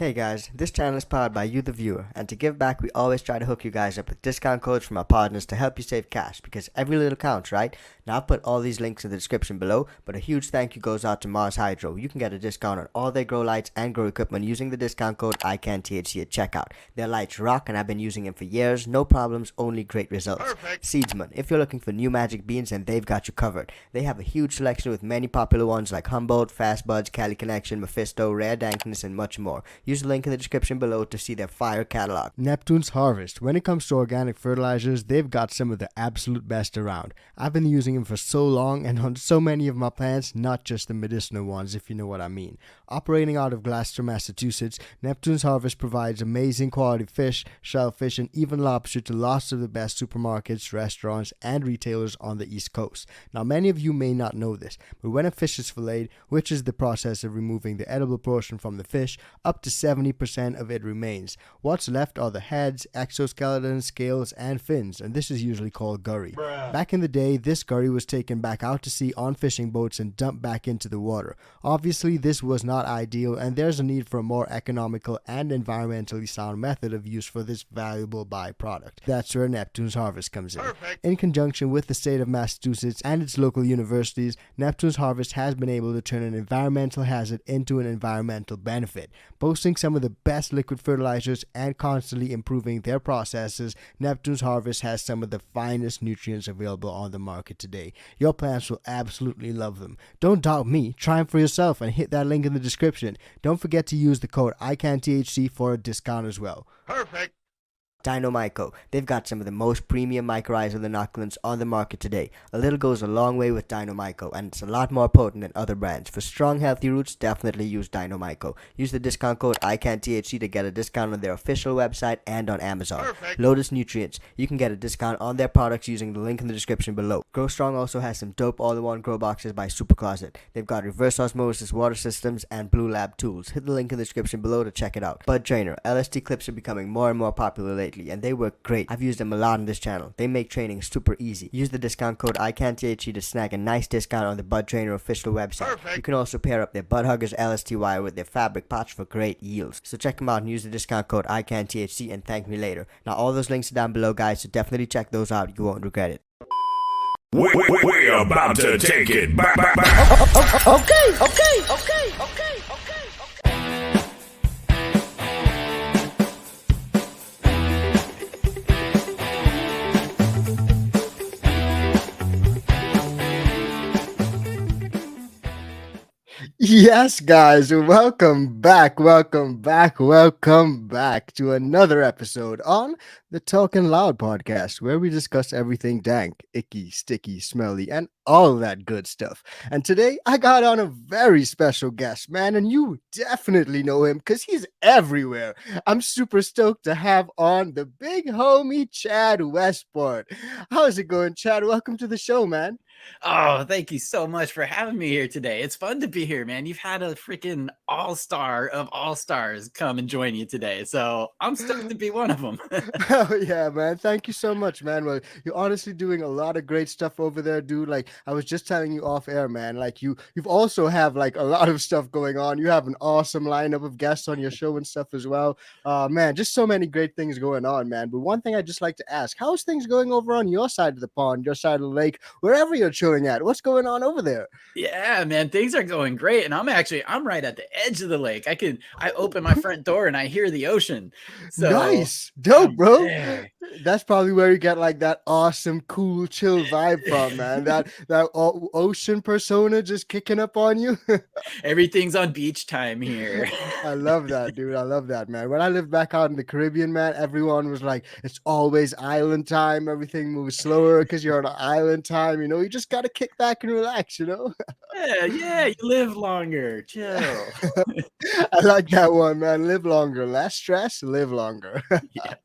Hey guys, this channel is powered by you the viewer, and to give back we always try to hook you guys up with discount codes from our partners to help you save cash, because every little counts, right? Now I've put all these links in the description below, but a huge thank you goes out to Mars Hydro. You can get a discount on all their grow lights and grow equipment using the discount code ICANTHC at checkout. Their lights rock and I've been using them for years, no problems, only great results. Perfect. Seedsman, if you're looking for new magic beans, then they've got you covered. They have a huge selection with many popular ones like Humboldt, Fast Buds, Cali Connection, Mephisto, Rare Dankness, and much more. Use the link in the description below to see their fire catalog. Neptune's Harvest. When it comes to organic fertilizers, they've got some of the absolute best around. I've been using them for so long and on so many of my plants, not just the medicinal ones, if you know what I mean. Operating out of Gloucester, Massachusetts, Neptune's Harvest provides amazing quality fish, shellfish, and even lobster to lots of the best supermarkets, restaurants, and retailers on the East Coast. Now, many of you may not know this, but when a fish is filleted, which is the process of removing the edible portion from the fish, up to 70% of it remains. What's left are the heads, exoskeleton, scales, and fins, and this is usually called gurry. Back in the day, this gurry was taken back out to sea on fishing boats and dumped back into the water. Obviously, this was not ideal, and there's a need for a more economical and environmentally sound method of use for this valuable byproduct. That's where Neptune's Harvest comes in. Perfect. In conjunction with the state of Massachusetts and its local universities, Neptune's Harvest has been able to turn an environmental hazard into an environmental benefit. Boasting some of the best liquid fertilizers and constantly improving their processes, Neptune's Harvest has some of the finest nutrients available on the market today. Your plants will absolutely love them. Don't doubt me, try them for yourself and hit that link in the description. Don't forget to use the code ICANTHC for a discount as well. Perfect. Dino-Myco. They've got some of the most premium mycorrhizal inoculants on the market today. A little goes a long way with Dino-Myco, and it's a lot more potent than other brands. For strong, healthy roots, definitely use Dino-Myco. Use the discount code ICANTHC to get a discount on their official website and on Amazon. Perfect. Lotus Nutrients. You can get a discount on their products using the link in the description below. Grow Strong also has some dope all-in-one grow boxes by Super Closet. They've got reverse osmosis water systems and Blue Lab tools. Hit the link in the description below to check it out. Bud Trainer. LST clips are becoming more and more popular lately, and they work great. I've used them a lot on this channel. They make training super easy. Use the discount code ICANTHC to snag a nice discount on the Bud Trainer official website. Perfect. You can also pair up their Bud Huggers LST wire with their fabric patch for great yields. So check them out and use the discount code ICANTHC and thank me later. Now all those links are down below, guys, so definitely check those out. You won't regret it. We're about to take it back. Okay. Yes, guys, welcome back to another episode on the Talkin Loud podcast, where we discuss everything dank, icky, sticky, smelly, and all that good stuff. And today I got on a very special guest, man, and you definitely know him because he's everywhere. I'm super stoked to have on the big homie Chad Westport. How's it going, Chad? Welcome to the show, man. Oh, thank you so much for having me here today. It's fun to be here, man. You've had a freaking all-star of all-stars come and join you today, so I'm stoked to be one of them. Oh yeah, man. Thank you so much, man. Well, you're honestly doing a lot of great stuff over there, dude. Like I was just telling you off air, man. Like you've also have like a lot of stuff going on. You have an awesome lineup of guests on your show and stuff as well. Man, just so many great things going on, man. But one thing I just like to ask, how's things going over on your side of the pond, your side of the lake, wherever you're chilling at? What's going on over there? Yeah, man, things are going great, and I'm right at the edge of the lake. I open my front door and I hear the ocean. So nice, dope, bro. there. That's probably where you get like that awesome, cool, chill vibe from, man. That ocean persona just kicking up on you. Everything's on beach time here. I love that, dude. I love that, man. When I lived back out in the Caribbean, man, everyone was like, it's always island time. Everything moves slower because you're on island time. You know, you just got to kick back and relax, you know? Yeah, you live longer. Chill. I like that one, man. Live longer, less stress, live longer. Yes.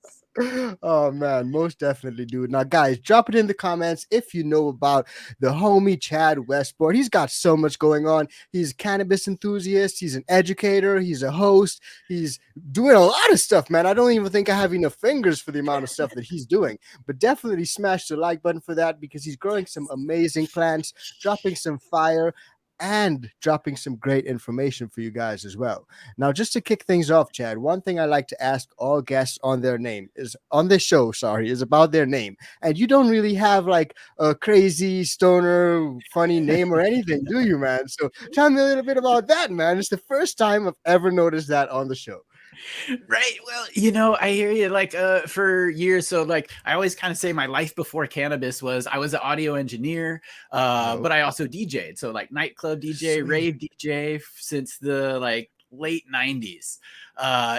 Oh man, most definitely, dude. Now, guys, drop it in the comments if you know about the homie Chad Westport. He's got so much going on. He's a cannabis enthusiast. He's an educator. He's a host. He's doing a lot of stuff, man. I don't even think I have enough fingers for the amount of stuff that he's doing. But definitely smash the like button for that because he's growing some amazing plants, dropping some fire. and dropping some great information for you guys as well. Now, just to kick things off, Chad, one thing I like to ask all guests on their name is on this show, sorry, is about their name. And you don't really have like a crazy stoner funny name or anything, do you, man? So tell me a little bit about that, man. It's the first time I've ever noticed that on the show. Right. Well, I hear you. Like, for years, so like, I always kind of say my life before cannabis was I was an audio engineer, Dope. but I also DJ'd. So like nightclub DJ, Sweet. rave DJ since the like late '90s.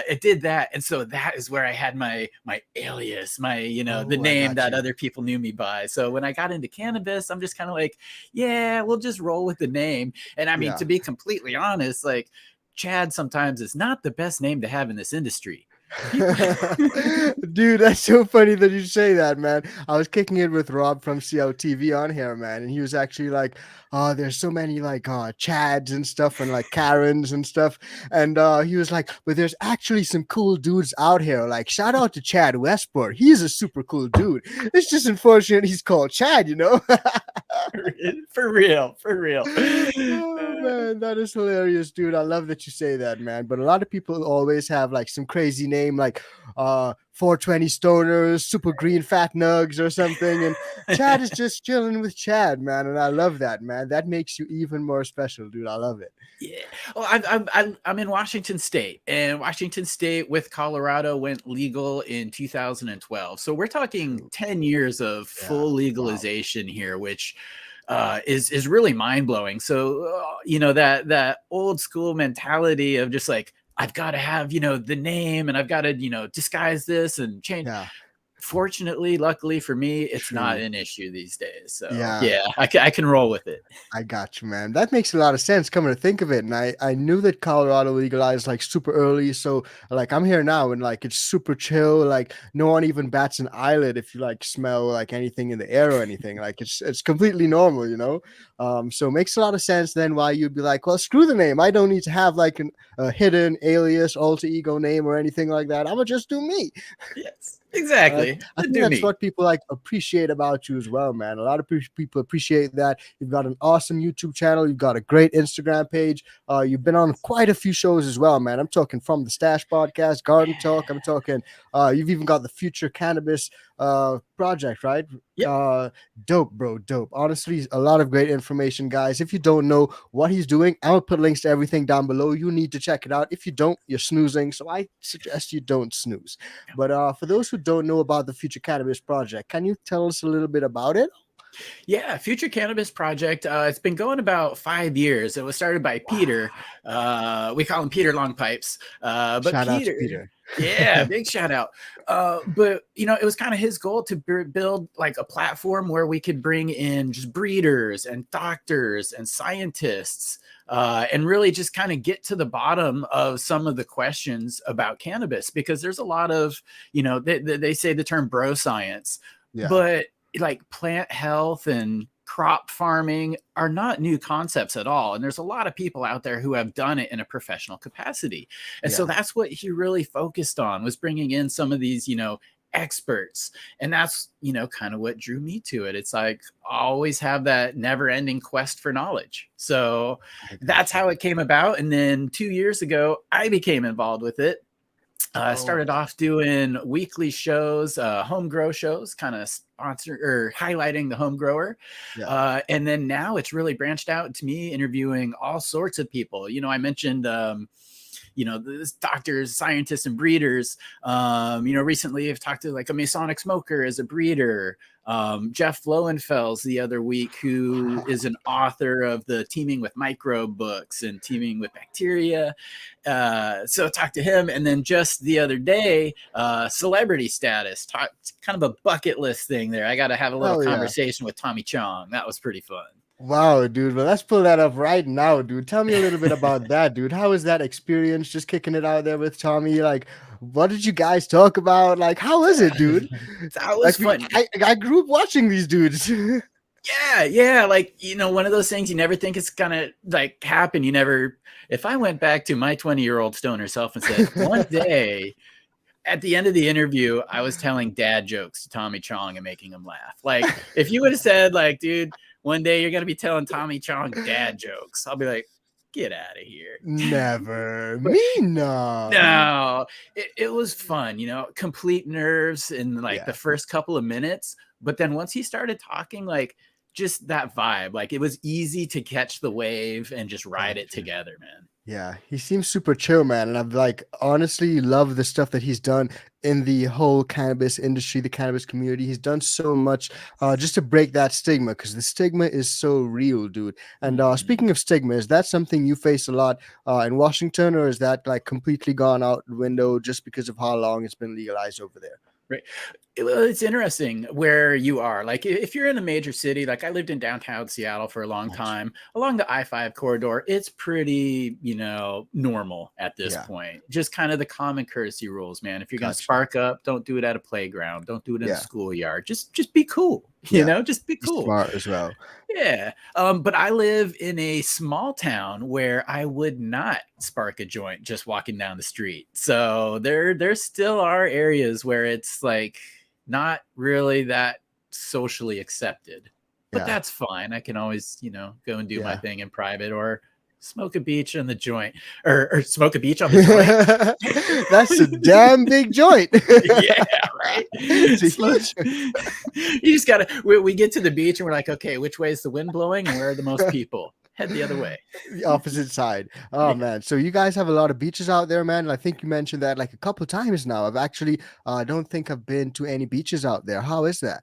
It did that, and so that is where I had my alias, the Oh, I name got that you. other people knew me by. So when I got into cannabis, I'm just kind of like, yeah, we'll just roll with the name. And I mean, Yeah. to be completely honest, like Chad sometimes is not the best name to have in this industry. People Dude, that's so funny that you say that, man. I was kicking it with Rob from CLTV on here, man, and he was actually like, "Oh, there's so many like Chads and stuff, and like Karens and stuff," and he was like, "But there's actually some cool dudes out here. Like, shout out to Chad Westport. He's a super cool dude. It's just unfortunate he's called Chad, you know." for real, for real. Oh man, that is hilarious, dude. I love that you say that, man. But a lot of people always have like some crazy name like 420 stoners, super green fat nugs or something. And Chad is just chilling with Chad, man. And I love that, man. That makes you even more special, dude. I love it. Yeah. Well, I'm in Washington State, and Washington State with Colorado went legal in 2012. So we're talking True. 10 years of Yeah. full Wow. legalization here, which is really mind blowing. So that old school mentality of just like I've got to have the name, and I've got to disguise this and change. Yeah. Fortunately, luckily for me, it's not True. an issue these days. So Yeah. yeah, I can roll with it. I got you, man. That makes a lot of sense coming to think of it. And I knew that Colorado legalized like super early. So like I'm here now and like it's super chill. Like no one even bats an eyelid if you like smell like anything in the air or anything. Like it's completely normal, you know? So it makes a lot of sense then why you'd be like, well, screw the name. I don't need to have like a hidden alias, alter ego name or anything like that. I'm gonna just do me. Yes, And exactly. I think Do that's me. what people like appreciate about you as well, man. A lot of people appreciate that. You've got an awesome YouTube channel. You've got a great Instagram page. You've been on quite a few shows as well, man. I'm talking from the Stash Podcast, Garden Talk. I'm talking. You've even got the Future Cannabis project, right? Yep. Dope, bro, dope. Honestly, a lot of great information, guys. If you don't know what he's doing, I'll put links to everything down below. You need to check it out. If you don't, you're snoozing. So I suggest you don't snooze. But for those who don't know about the Future Cannabis Project, can you tell us a little bit about it? Yeah, Future Cannabis Project. It's been going about 5 years. It was started by Peter. Wow. We call him Peter Longpipes. But Shout out to Peter, Peter. yeah, big shout out. But it was kind of his goal to build like a platform where we could bring in just breeders and doctors and scientists, and really just kind of get to the bottom of some of the questions about cannabis, because there's a lot of, they say the term bro science, Yeah. but like plant health and crop farming are not new concepts at all. And there's a lot of people out there who have done it in a professional capacity. And so Yeah. that's what he really focused on, was bringing in some of these, experts. And that's, kind of what drew me to it. It's like always have that never ending quest for knowledge. So I that's got you. how it came about. And then 2 years ago, I became involved with it. Oh, Started off doing weekly shows, home grow shows, kind of sponsor or highlighting the home grower. yeah. And then now it's really branched out to me interviewing all sorts of people. I mentioned, this doctors, scientists, and breeders. Recently I've talked to like a Masonic smoker as a breeder. Jeff Lowenfels the other week, who is an author of the Teaming with Microbe books and Teaming with Bacteria. So I talked to him. And then just the other day, celebrity status, kind of a bucket list thing there. I got to have a little Oh, yeah. conversation with Tommy Chong. That was pretty fun. Wow, dude. Well, let's pull that up right now, dude. Tell me a little bit about that, dude. How was that experience just kicking it out there with Tommy? Like, what did you guys talk about? Like, how was it, dude? That was Like, fun. I grew up watching these dudes. Yeah. Like, one of those things you never think it's gonna like happen. If I went back to my 20-year-old stoner self and said, one day at the end of the interview, I was telling dad jokes to Tommy Chong and making him laugh. Like, if you would have said, like, dude, one day you're gonna be telling Tommy Chong dad jokes. I'll be like, get out of here. Never. Me, no. No, it was fun, complete nerves in like Yeah. the first couple of minutes. But then once he started talking, like just that vibe, like it was easy to catch the wave and just ride it Gotcha. together, man. Yeah, he seems super chill, man. And I've like honestly love the stuff that he's done in the whole cannabis industry, the cannabis community. He's done so much just to break that stigma because the stigma is so real, dude. And Mhm. speaking of stigma, is that something you face a lot in Washington, or is that like completely gone out the window just because of how long it's been legalized over there? Right. Well, it's interesting where you are. Like, if you're in a major city, like I lived in downtown Seattle for a long Gotcha. time, along the I-5 corridor, it's pretty, normal at this Yeah, point. Just kind of the common courtesy rules, man. If you're going to gotcha. spark up, don't do it at a playground. Don't do it in a Yeah, schoolyard. Just be cool. yeah. Just be He's cool. smart as well. Yeah. But I live in a small town where I would not spark a joint just walking down the street. So there still are areas where it's like not really that socially accepted. But Yeah, that's fine. I can always, go and do my yeah. thing in private or smoke a beach on the joint or smoke a beach on the joint. That's a damn big joint. Yeah, right. It's a So huge. you just gotta. We get to the beach and we're like, okay, which way is the wind blowing and where are the most people? Head the other way. The opposite side. Oh Yeah. man. So you guys have a lot of beaches out there, man. I think you mentioned that like a couple times now. I've actually don't think I've been to any beaches out there. How is that?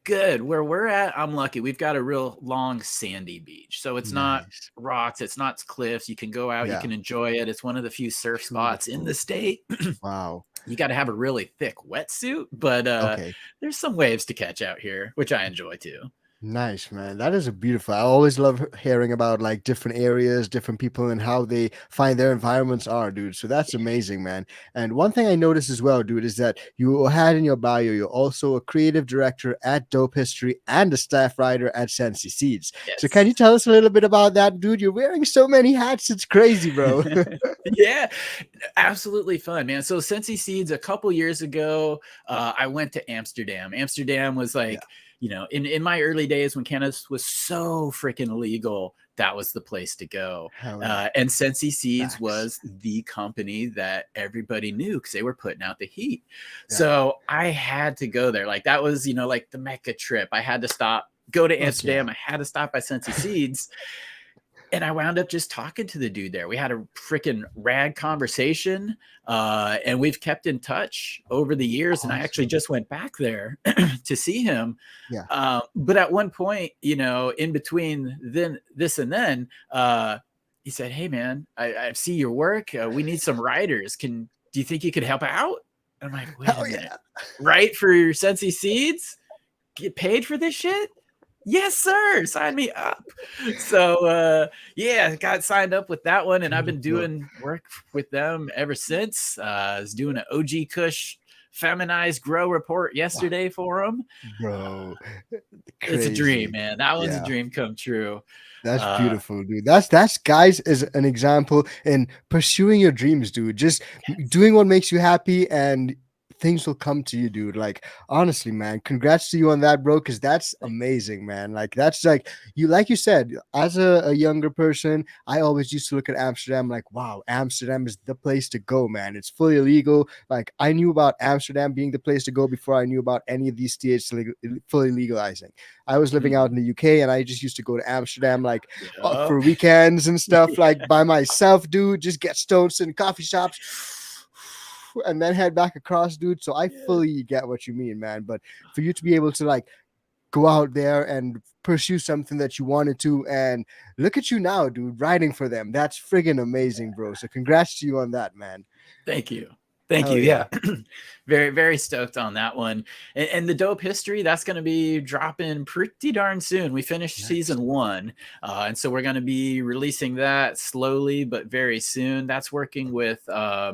Good. Where we're at, I'm lucky. We've got a real long sandy beach. So it's not Nice. rocks, it's not cliffs. You can go out, you Yeah. can enjoy it. It's one of the few surf spots in the Beautiful. state. Wow. You got to have a really thick wetsuit, but Okay. there's some waves to catch out here, which I enjoy too. Nice, man. That is a beautiful. I always love hearing about like different areas, different people, and how they find their environments are, dude. So that's amazing, man. And one thing I noticed as well, dude, is that you had in your bio, you're also a creative director at Dope History and a staff writer at Sensi Seeds. So can you Yes. tell us a little bit about that, dude? You're wearing so many hats. It's crazy, bro. Yeah, absolutely fun, man. So Sensi Seeds, a couple years ago, I went to Amsterdam. Amsterdam was Yeah. like, in my early days when cannabis was so freaking illegal, that was the place to go. Hell yeah. And Sensi Seeds Facts. was the company that everybody knew because they were putting out the heat. Yeah. So I had to go there. Like that was, like the Mecca trip. I had to stop, go to Fuck yeah. Amsterdam. I had to stop by Sensi Seeds. And I wound up just talking to the dude there. We had a freaking rad conversation, and we've kept in touch over the years. And I actually Awesome. just went back there to see him. Yeah. But at one point, in between then this and then, he said, "Hey, man, I see your work. We need some writers. Do you think you could help out?" I'm like, "Wait a Hell minute, yeah. write for your Sensi Seeds? Get paid for this shit?" Yes, sir. Sign me up. So yeah, got signed up with that one, and I've been Beautiful. doing work with them ever since. I was doing an OG Kush feminized grow report yesterday for them. Bro. It's a dream, Crazy. man. That one's a Yeah. dream come true. That's Uh, beautiful, dude. That's guys is an example in pursuing your dreams, dude. Just doing what makes you happy and things will come to you, dude. Like honestly, man, congrats to you on that, bro, because that's amazing, man. Like that's like you said, as a younger person, I always used to look at Amsterdam like, wow, Amsterdam is the place to go, man. It's fully illegal. Like I knew about Amsterdam being the place to go before I knew about any of these states fully legalizing. I was living out in the UK and I just used to go to Amsterdam like yeah. for weekends and stuff, like by myself, dude. Just get stoned in coffee shops and then head back across, dude. So I fully get what you mean, man. But for you to be able to like go out there and pursue something that you wanted to, and look at you now, dude, writing for them. That's friggin' amazing, bro. So congrats to you on that, man. Thank you. Thank Hell you. yeah. Yeah. Very, very stoked on that one. And the Dope History, that's going to be dropping pretty darn soon. We finished Nice. season 1. And so we're going to be releasing that slowly, but very soon. That's working with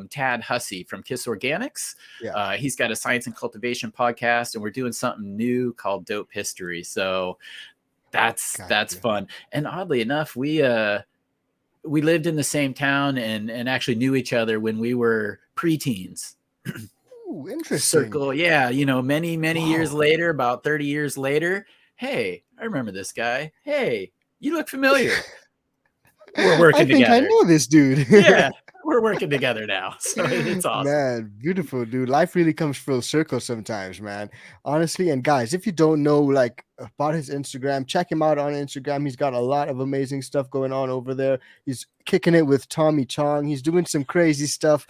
Tad Hussey from Kiss Organics. Yeah. He's got a science and cultivation podcast, and we're doing something new called Dope History. So that's Gotcha. fun. And oddly enough, we lived in the same town and actually knew each other when we were preteens. Ooh, interesting. Circle, yeah, many years Wow. later, about 30 years later, Hey, I remember this guy. Hey, you look familiar. We're I working think I together. know this dude. Yeah, we're working together now. So it's awesome. Man, beautiful, dude. Life really comes full circle sometimes, man. Honestly, and guys, if you don't know like about his Instagram, check him out on Instagram. He's got a lot of amazing stuff going on over there. He's kicking it with Tommy Chong. He's doing some crazy stuff.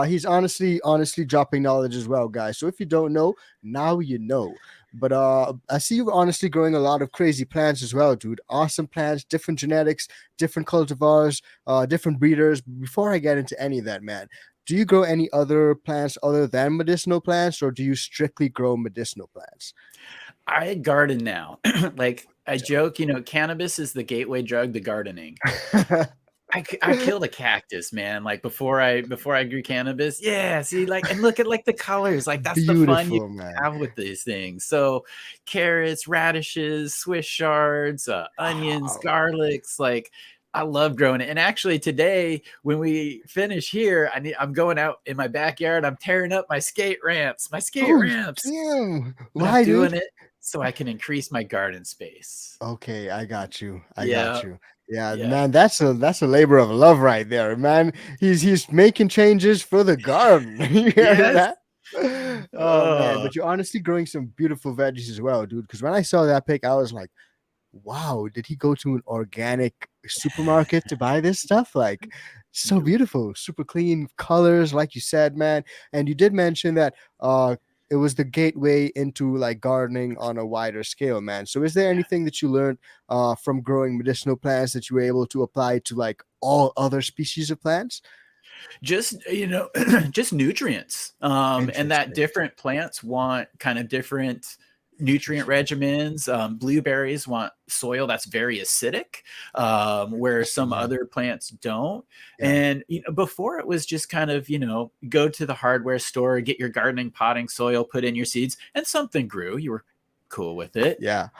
He's honestly dropping knowledge as well, guys. So if you don't know, now you know. But I see you honestly growing a lot of crazy plants as well, dude. Awesome plants, different genetics, different cultivars, different breeders. Before I get into any of that, man, do you grow any other plants other than medicinal plants, or do you strictly grow medicinal plants? I garden now. Like I joke, cannabis is the gateway drug to gardening. I killed a cactus, man. Like before I grew cannabis. Yeah, see, like, and look at like the colors. Like that's the fun you Beautiful, man. have with these things. So carrots, radishes, Swiss shards, onions, Wow. garlics. Like I love growing it. And actually today, when we finish here, I'm going out in my backyard. I'm tearing up my skate ramps, Oh, damn. but I'm Why, doing dude? it so I can increase my garden space. Okay, I got you. I got Yeah, you. Yeah, yeah. man, that's a labor of love right there, man. He's making changes for the garden. You hear Yes. that? Oh man, Oh, but you're honestly growing some beautiful veggies as well, dude. Because when I saw that pic, I was like, wow, did he go to an organic supermarket to buy this stuff? Like, so nope. beautiful, super clean colors, like you said, man. And you did mention that it was the gateway into like gardening on a wider scale, man. So is there anything that you learned from growing medicinal plants that you were able to apply to like all other species of plants? Just just nutrients, and that Interesting. different plants want kind of different nutrient Interesting. regimens. Blueberries want soil that's very acidic, where Interesting. some Yeah. other plants don't. Yeah. And before it was just kind of go to the hardware store, get your gardening potting soil, put in your seeds, and something grew. You were cool with it. Yeah.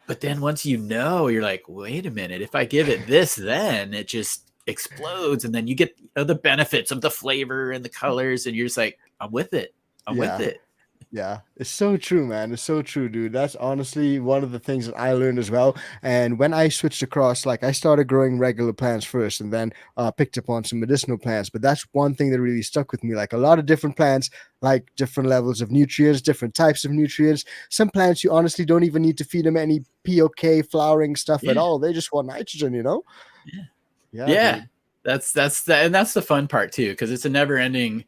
But then once you're like, wait a minute, if I give it this, then it just explodes. And then you get the benefits of the flavor and the colors. And you're just like, I'm with it. I'm with Yeah. it. Yeah, it's so true, man. It's so true, dude. That's honestly one of the things that I learned as well. And when I switched across, like I started growing regular plants first and then picked up on some medicinal plants. But that's one thing that really stuck with me. Like a lot of different plants, like different levels of nutrients, different types of nutrients. Some plants you honestly don't even need to feed them any POK flowering stuff at Yeah. all. They just want nitrogen, you know? Yeah. Yeah, Yeah. dude. And that's the fun part too, because it's a never ending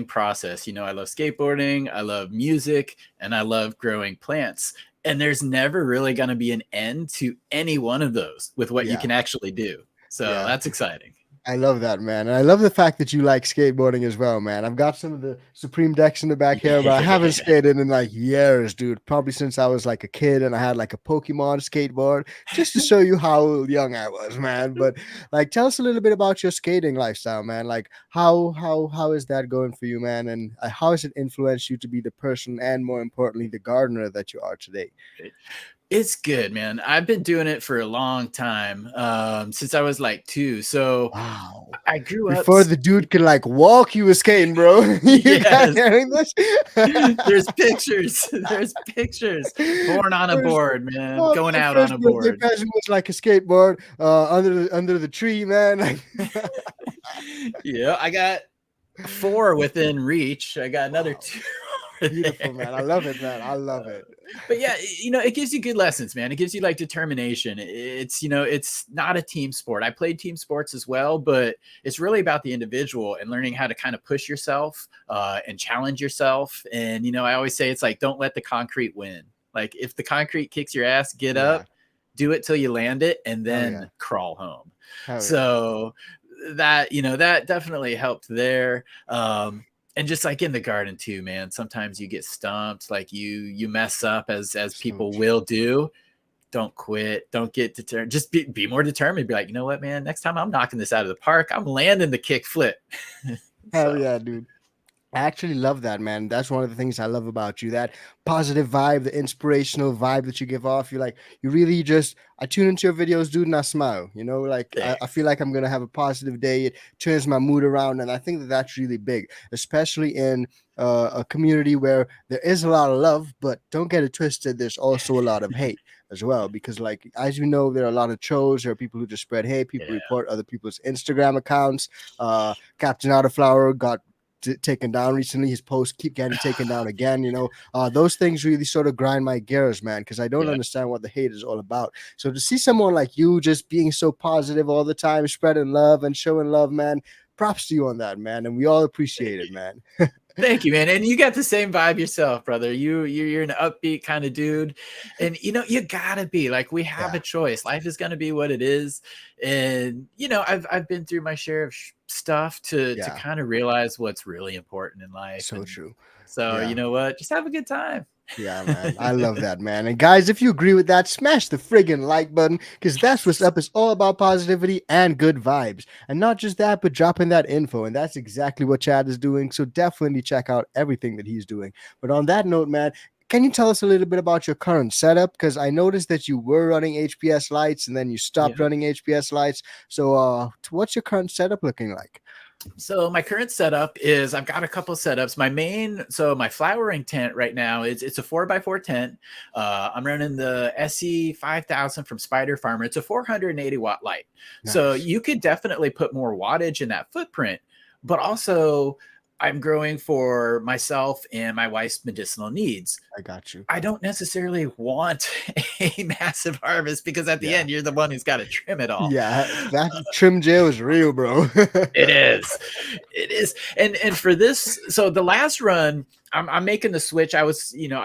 process. I love skateboarding, I love music, and I love growing plants. And there's never really going to be an end to any one of those with what you Yeah, can actually do. So yeah. that's exciting. I love that, man. And I love the fact that you like skateboarding as well, man. I've got some of the Supreme decks in the back here, but I haven't Yeah. skated in like years, dude. Probably since I was like a kid and I had like a Pokemon skateboard, just to show you how young I was, man. But like tell us a little bit about your skating lifestyle, man. Like how is that going for you, man? And how has it influenced you to be the person and more importantly the gardener that you are today? It's good, man. I've been doing it for a long time, since I was like 2. So Wow. I grew up. Before the dude can like walk, you were skating, bro. You got Yes, hearing this? there's pictures. There's pictures. Born on a First, board, man. oh, Going my out on first a birthday board. present was like a skateboard under the tree, man. Yeah, I got 4 within reach. I got another Wow, 2 over beautiful, man. I there. love it, man. I love it. But yeah, it gives you good lessons, man. It gives you like determination. It's not a team sport. I played team sports as well, but it's really about the individual and learning how to kind of push yourself, and challenge yourself. And I always say it's like, don't let the concrete win. Like if the concrete kicks your ass, get Yeah. up, do it till you land it, and Hell yeah. then crawl home. Hell yeah. So that definitely helped there. And just like in the garden too, man, sometimes you get stumped, like you mess up as So people will true. do. Don't quit, don't get determined, just be more determined. Be like, you know what, man, next time I'm knocking this out of the park, I'm landing the kick flip. Hell So yeah, dude. I actually love that, man. That's one of the things I love about you. That positive vibe, the inspirational vibe that you give off. You're like, you really just, I tune into your videos, dude, and I smile. You know, like I Thanks. feel like I'm going to have a positive day. It turns my mood around. And I think that that's really big, especially in a community where there is a lot of love, but don't get it twisted. There's also a lot of hate as well. Because, like, as you know, there are a lot of trolls. There are people who just spread hate, people Yeah. report other people's Instagram accounts. Captain Autoflower got taken down recently. His posts keep getting taken down again. Those things really sort of grind my gears, man, because I don't Yeah. understand what the hate is all about. So to see someone like you just being so positive all the time, spreading love and showing love, man, props to you on that, man, and we all appreciate it, man. Thank you, man. And you got the same vibe yourself, brother. You're an upbeat kind of dude. And you gotta be like, we have Yeah, a choice. Life is gonna be what it is. And I've been through my share of stuff to yeah, kind of realize what's really important in life. so And true. so Yeah. you know what? Just have a good time. Yeah, man. I love that, man. And guys, if you agree with that, smash the friggin' like button because that's what's Yes. up. It's all about positivity and good vibes. And not just that, but dropping that info. And that's exactly what Chad is doing. So definitely check out everything that he's doing. But on that note, man, can you tell us a little bit about your current setup? Because I noticed that you were running HPS lights and then you stopped Yeah. running HPS lights. So what's your current setup looking like? So my current setup is I've got a couple setups. My flowering tent right now is it's a 4x4 tent. I'm running the SE5000 from Spider Farmer. It's a 480 watt light. So Nice. you could definitely put more wattage in that footprint, but also I'm growing for myself and my wife's medicinal needs. I got you. I don't necessarily want a massive harvest because at the Yeah. end you're the one who's got to trim it all. Yeah. That trim jail is real, bro. It is. It is. And for this, so the last run, I'm making the switch. I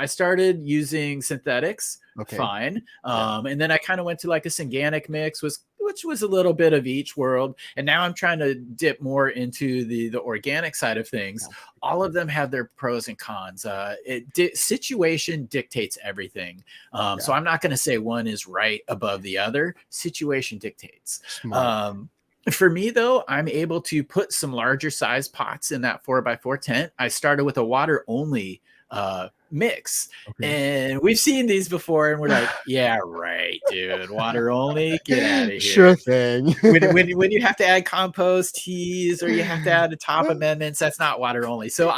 started using synthetics, Okay. fine. Yeah. And then I kind of went to like a synganic mix, which was a little bit of each world. And now I'm trying to dip more into the organic side of things. All of them have their pros and cons. Situation dictates everything. So Yeah. I'm not going to say one is right above the other. Situation dictates. Smart. For me, though, I'm able to put some larger size pots in that 4x4 tent. I started with a water only mix, Okay. and we've seen these before, and we're like, yeah, right, dude, water only, get out of Sure here. thing. When you have to add compost teas or you have to add the top amendments, that's not water only. So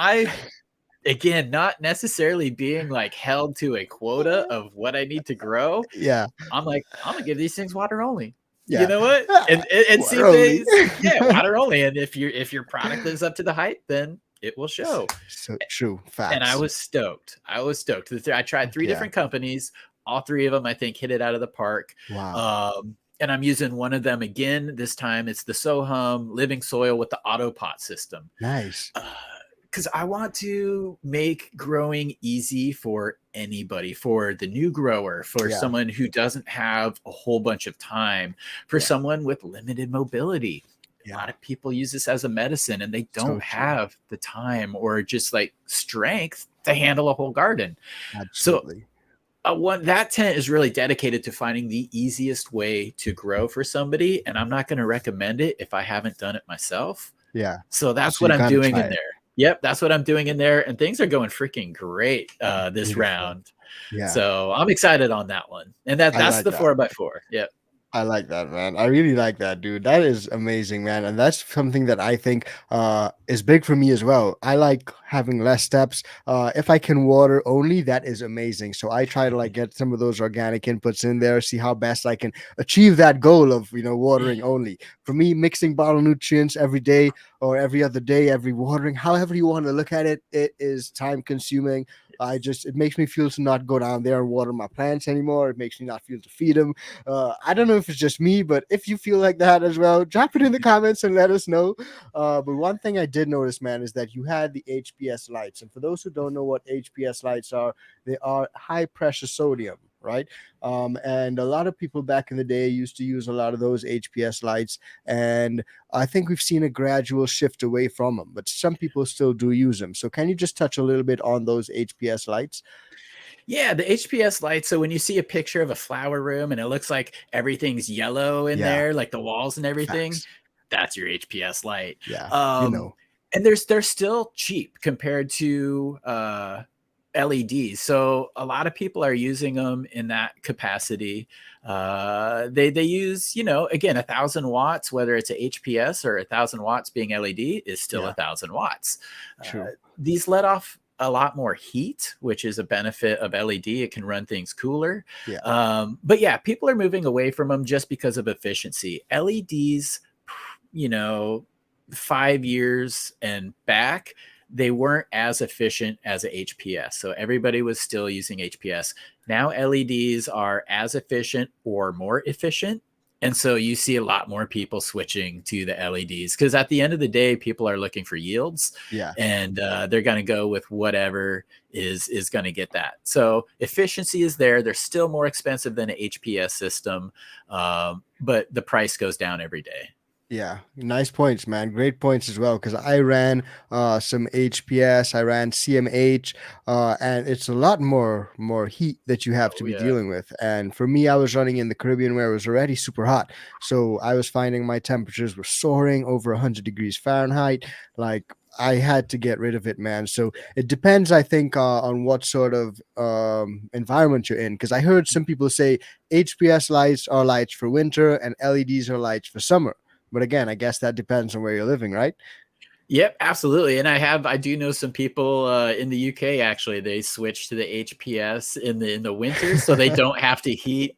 again, not necessarily being like held to a quota of what I need to grow. Yeah. I'm like, I'm gonna give these things water only. You Yeah. know what? Ah, And see water if only. yeah, water only. And if your product lives up to the hype, then it will show. So true. And I Facts. was stoked. I was stoked. I tried three Yeah. different companies. All three of them, I think, hit it out of the park. Wow. And I'm using one of them again. This time it's the Sohum Living Soil with the Autopot system. Nice. Because I want to make growing easy for anybody, for the new grower, for Yeah. someone who doesn't have a whole bunch of time, for Yeah. someone with limited mobility. A Yeah. lot of people use this as a medicine and they So don't true. have the time or just like strength to handle a whole garden. So Absolutely. that tent is really dedicated to finding the easiest way to grow for somebody. And I'm not going to recommend it if I haven't done it myself. Yeah. So that's So what you I'm gotta doing try in it. there. Yep, that's what I'm doing in there, and things are going freaking great this Beautiful. round. Yeah. So I'm excited on that one, and I that's like the that. 4x4. Yep. I like that, man. I really like that, dude. That is amazing, man. And that's something that I think is big for me as well. I like having less steps. If I can water only, that is amazing. So I try to like get some of those organic inputs in there, see how best I can achieve that goal of, watering only. For me, mixing bottle nutrients every day or every other day, every watering, however you want to look at it, it is time consuming. It makes me feel to not go down there and water my plants anymore. It makes me not feel to feed them. I don't know if it's just me, but if you feel like that as well, drop it in the comments and let us know. But one thing I did notice, man, is that you had the HPS lights. And for those who don't know what HPS lights are, they are high pressure sodium, right? And a lot of people back in the day used to use a lot of those HPS lights. And I think we've seen a gradual shift away from them, but some people still do use them. So can you just touch a little bit on those HPS lights? Yeah, the HPS light. So when you see a picture of a flower room and it looks like everything's yellow in Yeah, there, like the walls and everything, facts. that's your HPS light. Yeah, you Um, know. and they're still cheap compared to LEDs. So a lot of people are using them in that capacity. They use, again, 1,000 watts, whether it's a HPS or 1,000 watts being LED is still Yeah, 1,000 watts. true. These let off a lot more heat, which is a benefit of LED. It can run things cooler. Yeah. But yeah, people are moving away from them just because of efficiency. LEDs, you know, 5 years and back, they weren't as efficient as a HPS. So everybody was still using HPS. Now LEDs are as efficient or more efficient. And so you see a lot more people switching to the LEDs because at the end of the day, people are looking for yields, Yeah. and they're going to go with whatever is going to get that. So efficiency is there. They're still more expensive than an HPS system, but the price goes down every day. Yeah, nice points, man. Great points as well. Because I ran some HPS, I ran CMH, and it's a lot more heat that you have to Oh be yeah. dealing with. And for me, I was running in the Caribbean where it was already super hot, so I was finding my temperatures were soaring over 100 degrees Fahrenheit. Like I had to get rid of it, man. So it depends, I think, on what sort of environment you're in. Because I heard some people say HPS lights are lights for winter and LEDs are lights for summer. But again, I guess that depends on where you're living, right? Yep, absolutely. And I do know some people in the UK actually. They switch to the HPS in the winter so they don't have to heat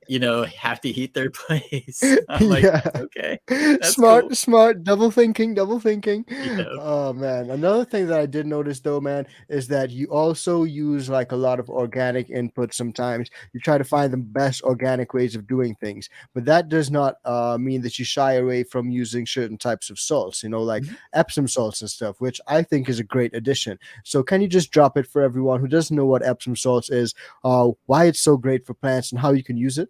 their place. I'm like, Yeah. okay, that's cool. Smart, double thinking, double thinking. Yeah. Oh man. Another thing that I did notice though, man, is that you also use like a lot of organic input sometimes. You try to find the best organic ways of doing things. But that does not mean that you shy away from using certain types of salts, like Mhm. Epsom salts and stuff, which I think is a great addition. So can you just drop it for everyone who doesn't know what Epsom salts is, why it's so great for plants and how you can use it?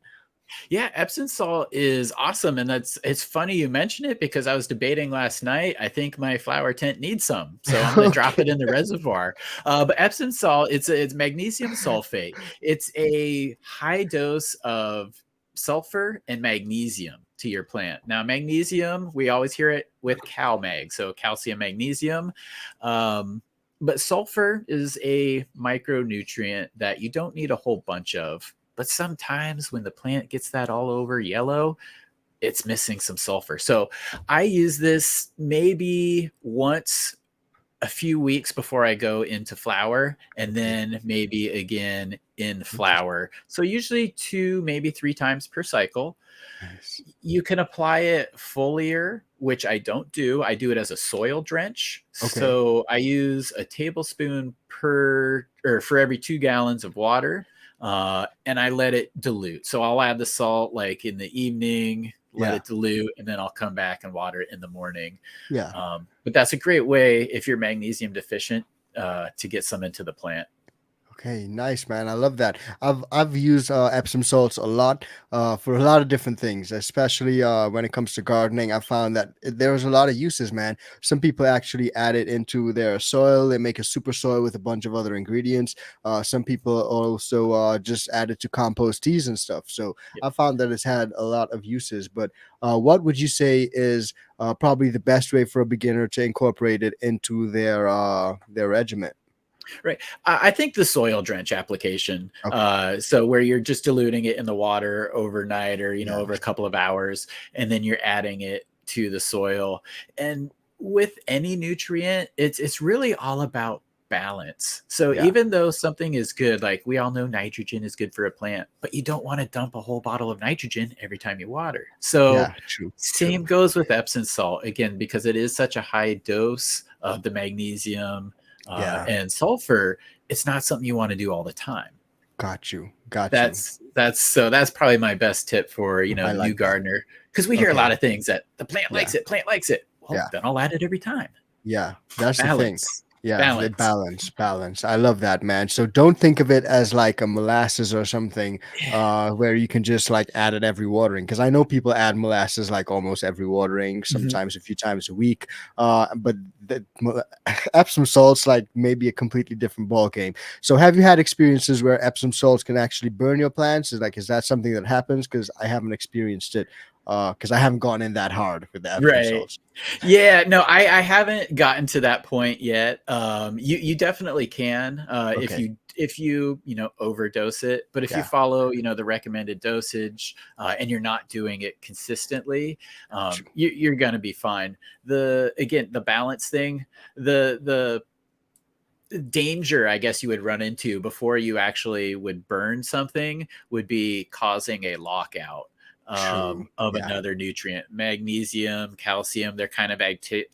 Yeah, Epsom salt is awesome, and it's funny you mention it because I was debating last night. I think my flower tent needs some, so I'm going to drop Okay. it in the reservoir. But Epsom salt, it's magnesium sulfate. It's a high dose of sulfur and magnesium to your plant. Now, magnesium, we always hear it with CalMag, so calcium, magnesium. Um, but sulfur is a micronutrient that you don't need a whole bunch of. But sometimes when the plant gets that all over yellow, it's missing some sulfur. So I use this maybe once a few weeks before I go into flower, and Okay. then maybe again in Interesting. flower. So usually 2, maybe 3 times per cycle. Nice. You can apply it foliar, which I don't do. I do it as a soil drench. Okay. So I use a tablespoon per or for every 2 gallons of water, and I let it dilute. So I'll add the salt like in the evening, let Yeah. it dilute, and then I'll come back and water it in the morning. Yeah. But that's a great way if you're magnesium deficient to get some into the plant. Okay, nice man. I love that. I've used Epsom salts a lot for a lot of different things, especially when it comes to gardening. I found that there's a lot of uses, man. Some people actually add it into their soil. They make a super soil with a bunch of other ingredients. Some people also just add it to compost teas and stuff. So I found that it's had a lot of uses. But what would you say is probably the best way for a beginner to incorporate it into their regimen? Right. I think the soil drench application, Okay. so where you're just diluting it in the water overnight or, Yeah. over a couple of hours, and then you're adding it to the soil. And with any nutrient, it's really all about balance. So Yeah. even though something is good, like we all know nitrogen is good for a plant, but you don't want to dump a whole bottle of nitrogen every time you water. So Yeah. True. same True. goes with Epsom salt again, because it is such a high dose of the magnesium Yeah. and sulfur. It's not something you want to do all the time. Got you. Got you. That's probably my best tip for I new like that. gardener, because we hear a Okay. lot of things that the Yeah. plant likes it. Well, Yeah. then I'll add it every time. Yeah. That's the thing. Balance, Yeah, the balance. balance. I love that, man. So don't think of it as like a molasses or something, Yeah. where you can just like add it every watering. Because I know people add molasses like almost every watering, Mhm. sometimes a few times a week. But Epsom salts like maybe a completely different ball game. So have you had experiences where Epsom salts can actually burn your plants? Is that something that happens? Because I haven't experienced it Because I haven't gone in that hard with the Epsom Right. salts. Yeah, no, I haven't gotten to that point yet. You definitely can Okay. if you know overdose it, but if you Yeah. follow the recommended dosage and you're not doing it consistently, Got you. you're gonna be fine. The balance thing, the danger I guess you would run into before you actually would burn something would be causing a lockout True. of Yeah. another nutrient. Magnesium, calcium, they're kind of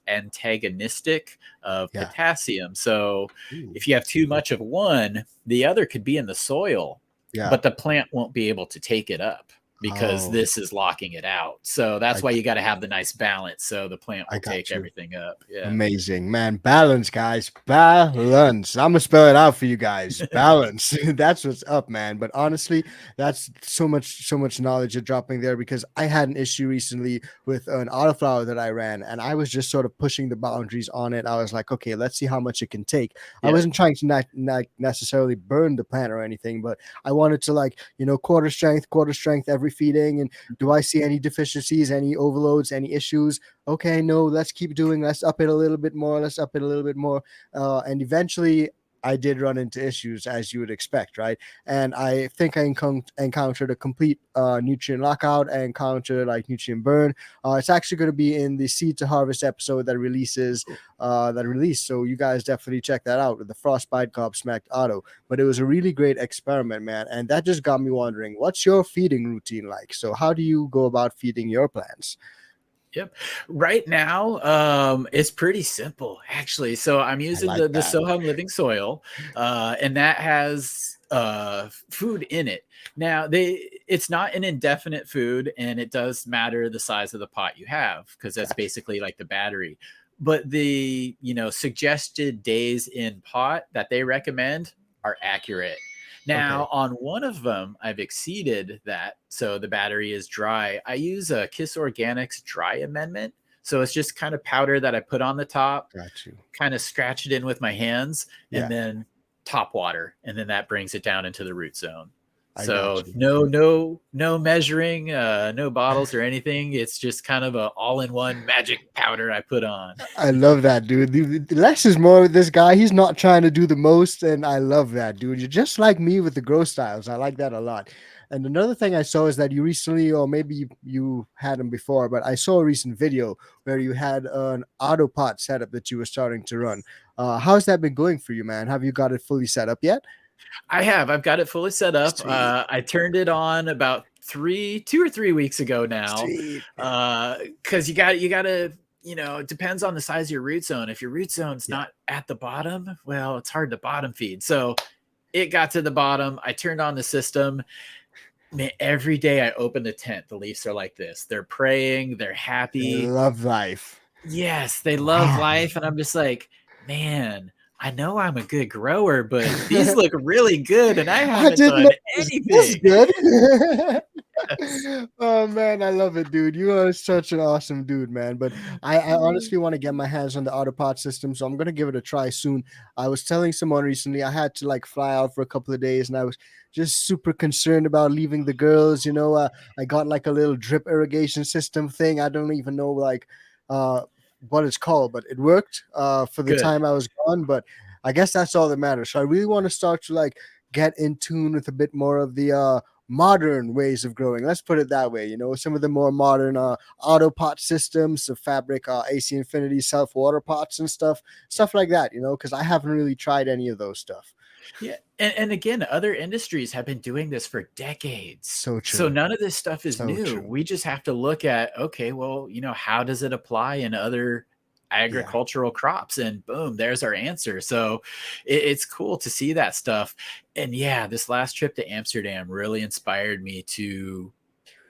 antagonistic of Yeah. potassium. So Ooh. if you have too much of one, the other could be in the soil, Yeah. but the plant won't be able to take it up because Oh, this is locking it out. So that's I why got you got to have the nice balance so the plant I will take got you. everything up. Yeah. Amazing, man. Balance, guys. Balance. I'm gonna spell it out for you guys. Balance. That's what's up, man. But honestly, that's so much knowledge you're dropping there because I had an issue recently with an autoflower that I ran, and I was just sort of pushing the boundaries on it. I was like, okay, let's see how much it can take. I Yeah. wasn't trying to not necessarily burn the plant or anything, but I wanted to like, quarter strength every feeding. And do I see any deficiencies, any overloads, any issues? Okay, no, let's keep doing, let's up it a little bit more, let's up it a little bit more. And eventually I did run into issues as you would expect, right? And I think I encountered a complete nutrient lockout. I encountered like nutrient burn. It's actually going to be in the seed to harvest episode that releases that release. So you guys definitely check that out with the frostbite gobsmacked auto. But it was a really great experiment, man. And that just got me wondering, what's your feeding routine like? So how do you go about feeding your plants? Yep. Right now, it's pretty simple actually. So I'm I using like the that. Sohum Living Soil, and that has food in it. Now it's not an indefinite food, and it does matter the size of the pot you have because that's Gotcha. basically like the battery. But the suggested days in pot that they recommend are accurate. Now, Okay. on one of them, I've exceeded that. So the battery is dry. I use a Kiss Organics dry amendment. So it's just kind of powder that I put on the top, Got you. kind of scratch it in with my hands, and Yeah, then top water. And then that brings it down into the root zone. I got So you. no measuring, no bottles or anything. It's just kind of a all-in-one magic powder I put on. I love that, dude. The less is more with this guy. He's not trying to do the most, and I love that, dude. You're just like me with the grow styles. I like that a lot. And another thing I saw is that you recently, or maybe you had them before, but I saw a recent video where you had an auto pot setup that you were starting to run. How's that been going for you, man? Have you got it fully set up yet? I have. I've got it fully set up. Sweet, I turned it on about 2 or 3 weeks ago now. sweet. Because you gotta, it depends on the size of your root zone. If your root zone's Yeah, not at the bottom, well, it's hard to bottom feed. So it got to the bottom. I turned on the system. Man, every day I open the tent, the leaves are like this. They're praying, they're they happy. love life. Yes, they love Wow. life. And I'm just like, man, I know I'm a good grower, but these look really good and I I haven't didn't know done it was this anything. good. Yes. Oh man, I love it, dude. You are such an awesome dude, man. But I honestly want to get my hands on the Autopod system, so I'm gonna give it a try soon. I was telling someone recently I had to like fly out for a couple of days, and I was just super concerned about leaving the girls. I got like a little drip irrigation system thing. I don't even know like uh what it's called, but it worked for the Good. time I was gone. But I guess that's all that matters. So I really want to start to like get in tune with a bit more of the modern ways of growing. Let's put it that way. Some of the more modern auto pot systems, the fabric, AC Infinity self water pots and stuff like that. Because I haven't really tried any of those stuff. Yeah. And again, other industries have been doing this for decades. So So true. none of this stuff is So new. true. We just have to look at, okay, well, how does it apply in other Yeah. agricultural crops? And boom, there's our answer. So it's cool to see that stuff. And yeah, this last trip to Amsterdam really inspired me to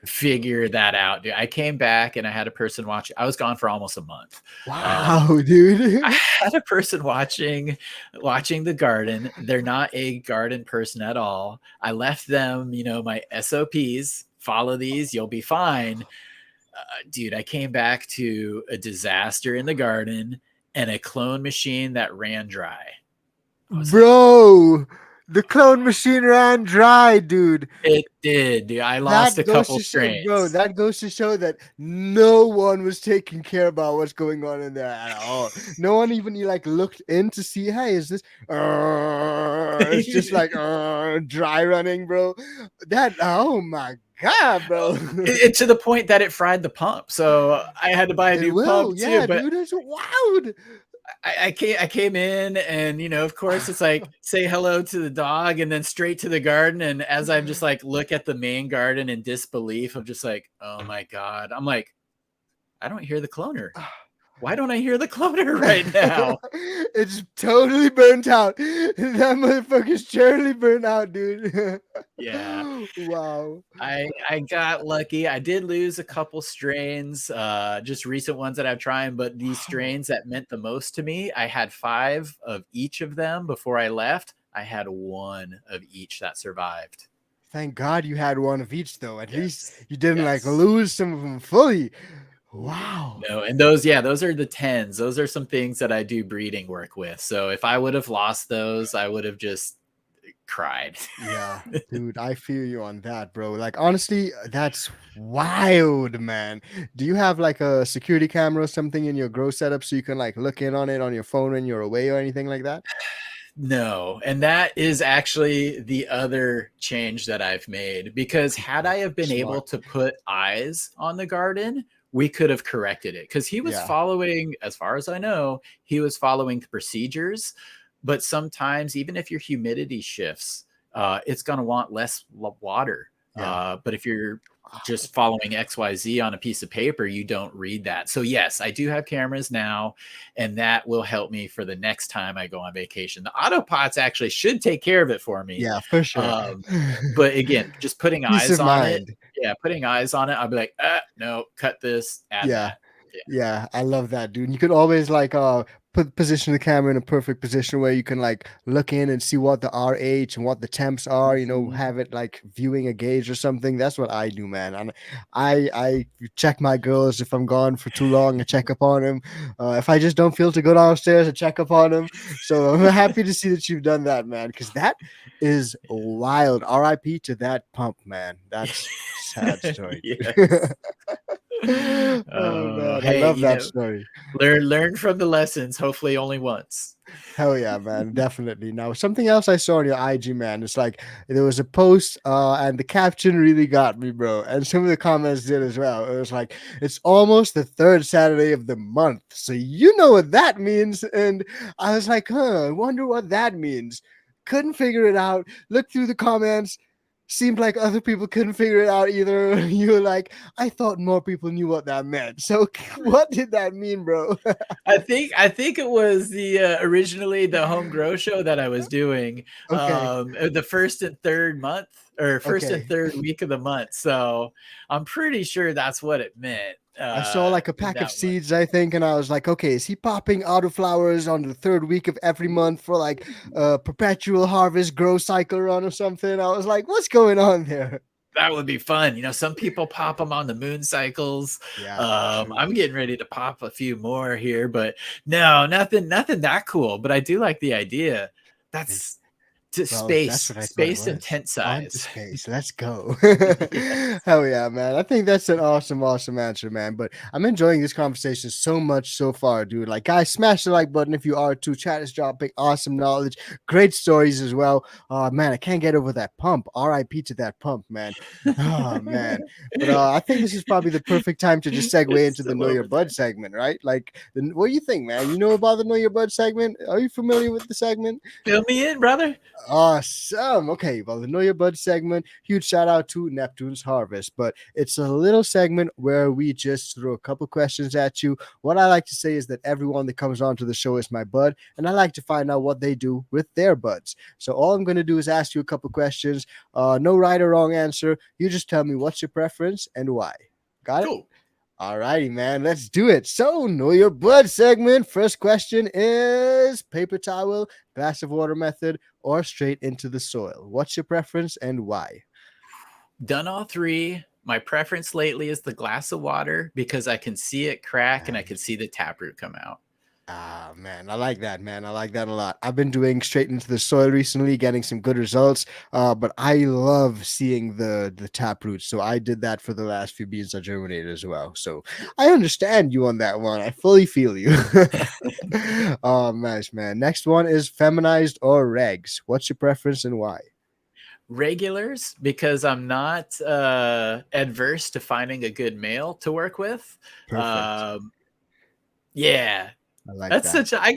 figure that out. Dude, I came back and I had a person watch. I was gone for almost a month. Um, Wow, I dude. had a person watching the garden. They're not a garden person at all. I left them, my SOPs. Follow these, you'll be fine. Dude, I came back to a disaster in the garden and a clone machine that ran dry. I was like, Bro, The clone machine ran dry, dude. It did, dude. I lost a That goes couple to show, bro. strains. That goes to show that no one was taking care about what's going on in there at all. No one even like looked in to see, hey, is this? It's just like dry running, bro. That oh my god, bro. To the point that it fried the pump. So I had to buy a It new will, pump too. yeah, But dude. It's wild. I came in and of course it's like say hello to the dog and then straight to the garden. And as I'm just like look at the main garden in disbelief, I'm just like, oh my God. I'm like, I don't hear the cloner. Why don't I hear the cloner right now? It's totally burnt out. That motherfucker's totally burnt out, dude. Yeah. Wow. I got lucky. I did lose a couple strains, just recent ones that I've tried, but these strains that meant the most to me, I had 5 of each of them before I left. I had 1 of each that survived. Thank God you had one of each, though. At least Yes. you didn't like Yes. lose some of them fully. Wow. No, and those, yeah, those are the 10s. Those are some things that I do breeding work with. So if I would have lost those, I would have just cried. Yeah, dude, I feel you on that, bro. Like, honestly, that's wild, man. Do you have like a security camera or something in your grow setup so you can like look in on it on your phone when you're away or anything like that? No, and that is actually the other change that I've made because had I have been able Smart. to put eyes on the garden, we could have corrected it because he was Yeah. following, as far as I know, he was following the procedures. But sometimes, even if your humidity shifts, it's going to want less water. Yeah. But if you're Wow. just following XYZ on a piece of paper, you don't read that. So, yes, I do have cameras now, and that will help me for the next time I go on vacation. The autopots actually should take care of it for me. Yeah, for sure. But again, just putting Peace eyes of on it. mind. Yeah, putting eyes on it. I'll be like, no, cut this, add Yeah. that. Yeah. Yeah, I love that, dude. You could always like position the camera in a perfect position where you can like look in and see what the RH and what the temps are, Mhm. have it like viewing a gauge or something. That's what I do, man. And I check my girls if I'm gone for too long. I check up on them. If I just don't feel to go downstairs, I check up on them. So I'm happy to see that you've done that, man, because that is wild. RIP to that pump, man. That's sad story, dude. Yes. Oh man, I Hey, love that story. learn from the lessons. Hopefully, only once. Hell yeah, man, definitely. Now, something else I saw on your IG, man, it's like there was a post, and the caption really got me, bro. And some of the comments did as well. It was like, it's almost the third Saturday of the month. So you know what that means. And I was like, I wonder what that means. Couldn't figure it out. Looked through the comments. Seemed like other people couldn't figure it out either. You were like, I thought more people knew what that meant. So what did that mean, bro? I think it was the originally the home grow show that I was doing Okay. the first and third month or first and Okay. third week of the month. So I'm pretty sure that's what it meant. I saw like a pack of That one. seeds, I think, and I was like, okay, is he popping autoflowers on the third week of every month for like a perpetual harvest grow cycle run or something? I was like, what's going on there? That would be fun. Some people pop them on the moon cycles. Yeah, true. I'm getting ready to pop a few more here, but no, nothing that cool. But I do like the idea. And That's to well, that's what I thought it space and was. tent On to size. space. Let's go. Yes. Hell yeah, man. I think that's an awesome, awesome answer, man. But I'm enjoying this conversation so much so far, dude. Like, guys, smash the like button if you are too. Chat is dropping awesome knowledge, great stories as well. Oh, man, I can't get over that pump. RIP to that pump, man. Oh, man. But I think this is probably the perfect time to just segue It's into the still Know Your over Bud there. segment, right? Like, what do you think, man? You know about the Know Your Bud segment? Are you familiar with the segment? Fill me in, brother. Awesome. Okay, well, the Know Your Bud segment, huge shout out to Neptune's Harvest, but it's a little segment where we just throw a couple questions at you. What I like to say is that everyone that comes onto the show is my bud, and I like to find out what they do with their buds. So all I'm going to do is ask you a couple questions. No right or wrong answer. You just tell me what's your preference and why. Got it? Cool. Alrighty, man, let's do it. So, Know Your Bud segment. First question is paper towel, glass of water method, or straight into the soil. What's your preference and why? Done all 3. My preference lately is the glass of water because I can see it crack and I can Nice. see the taproot come out. Ah, man, I like that, man. I like that a lot. I've been doing straight into the soil recently, getting some good results. But I love seeing the tap roots. So I did that for the last few beans I germinated as well. So I understand you on that one. I fully feel you. Oh, nice, man. Next one is feminized or regs. What's your preference and why? Regulars, because I'm not adverse to finding a good male to work with. Perfect. Um, yeah, I like that's that. such a I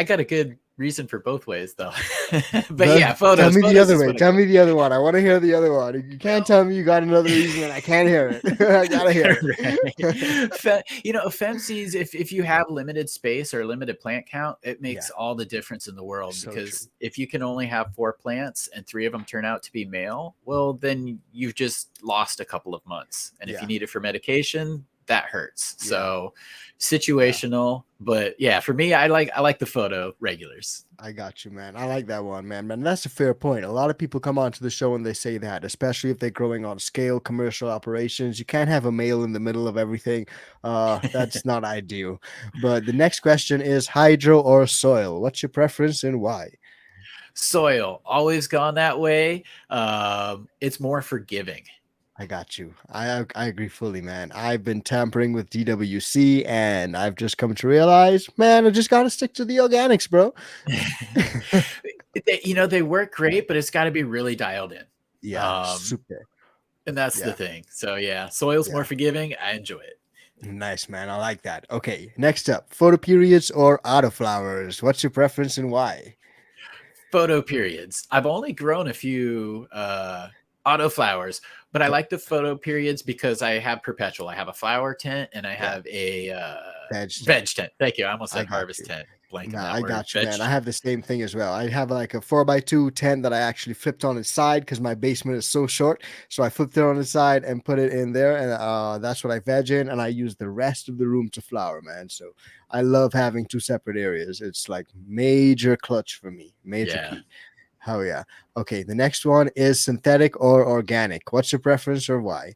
got a good reason for both ways though. But But yeah, tell photos. me the Photos other is way. what I Tell go. me the other one. I want to hear the other one. You can't Well, tell me you got another reason and I can't hear it. I gotta hear it. right. Femces, if you have limited space or limited plant count, it Yeah, makes all the difference in the world, so true. because if you can only have 4 plants and 3 of them turn out to be male, well, then you've just lost a couple of months. And if you Yeah, need it for medication, that hurts. yeah, So yeah. situational, but yeah, for me, I like the photo regulars. I got you, man. I like that one, man. Man, that's a fair point. A lot of people come onto the show and they say that, especially if they're growing on scale commercial operations. You can't have a male in the middle of everything. That's not ideal. But the next question is hydro or soil. What's your preference and why? Soil, always gone that way. It's more forgiving. I got you. I agree fully, man. I've been tampering with DWC and I've just come to realize, man, I just gotta stick to the organics, bro. They work great, but it's got to be really dialed in. Yeah, Um, super. and that's the Yeah, thing. So yeah, soil's more yeah. forgiving. I enjoy it. Nice, man. I like that. Okay, next up, photo periods or autoflowers. What's your preference and why? Photo periods. I've only grown a few autoflowers, but I Okay, like the photo periods because I have perpetual. I have a flower tent and I yeah, have a veg veg tent. tent. Thank you. I almost I said got harvest you. tent. Blank No, on that I word. got you, Veg. man. I have the same thing as well. I have like a 4x2 tent that I actually flipped on its side because my basement is so short. So I flipped it on its side and put it in there, and that's what I veg in. And I use the rest of the room to flower, man. So I love having two separate areas. It's like major clutch for me, major Yeah. key. Hell yeah. Okay, the next one is synthetic or organic. What's your preference or why?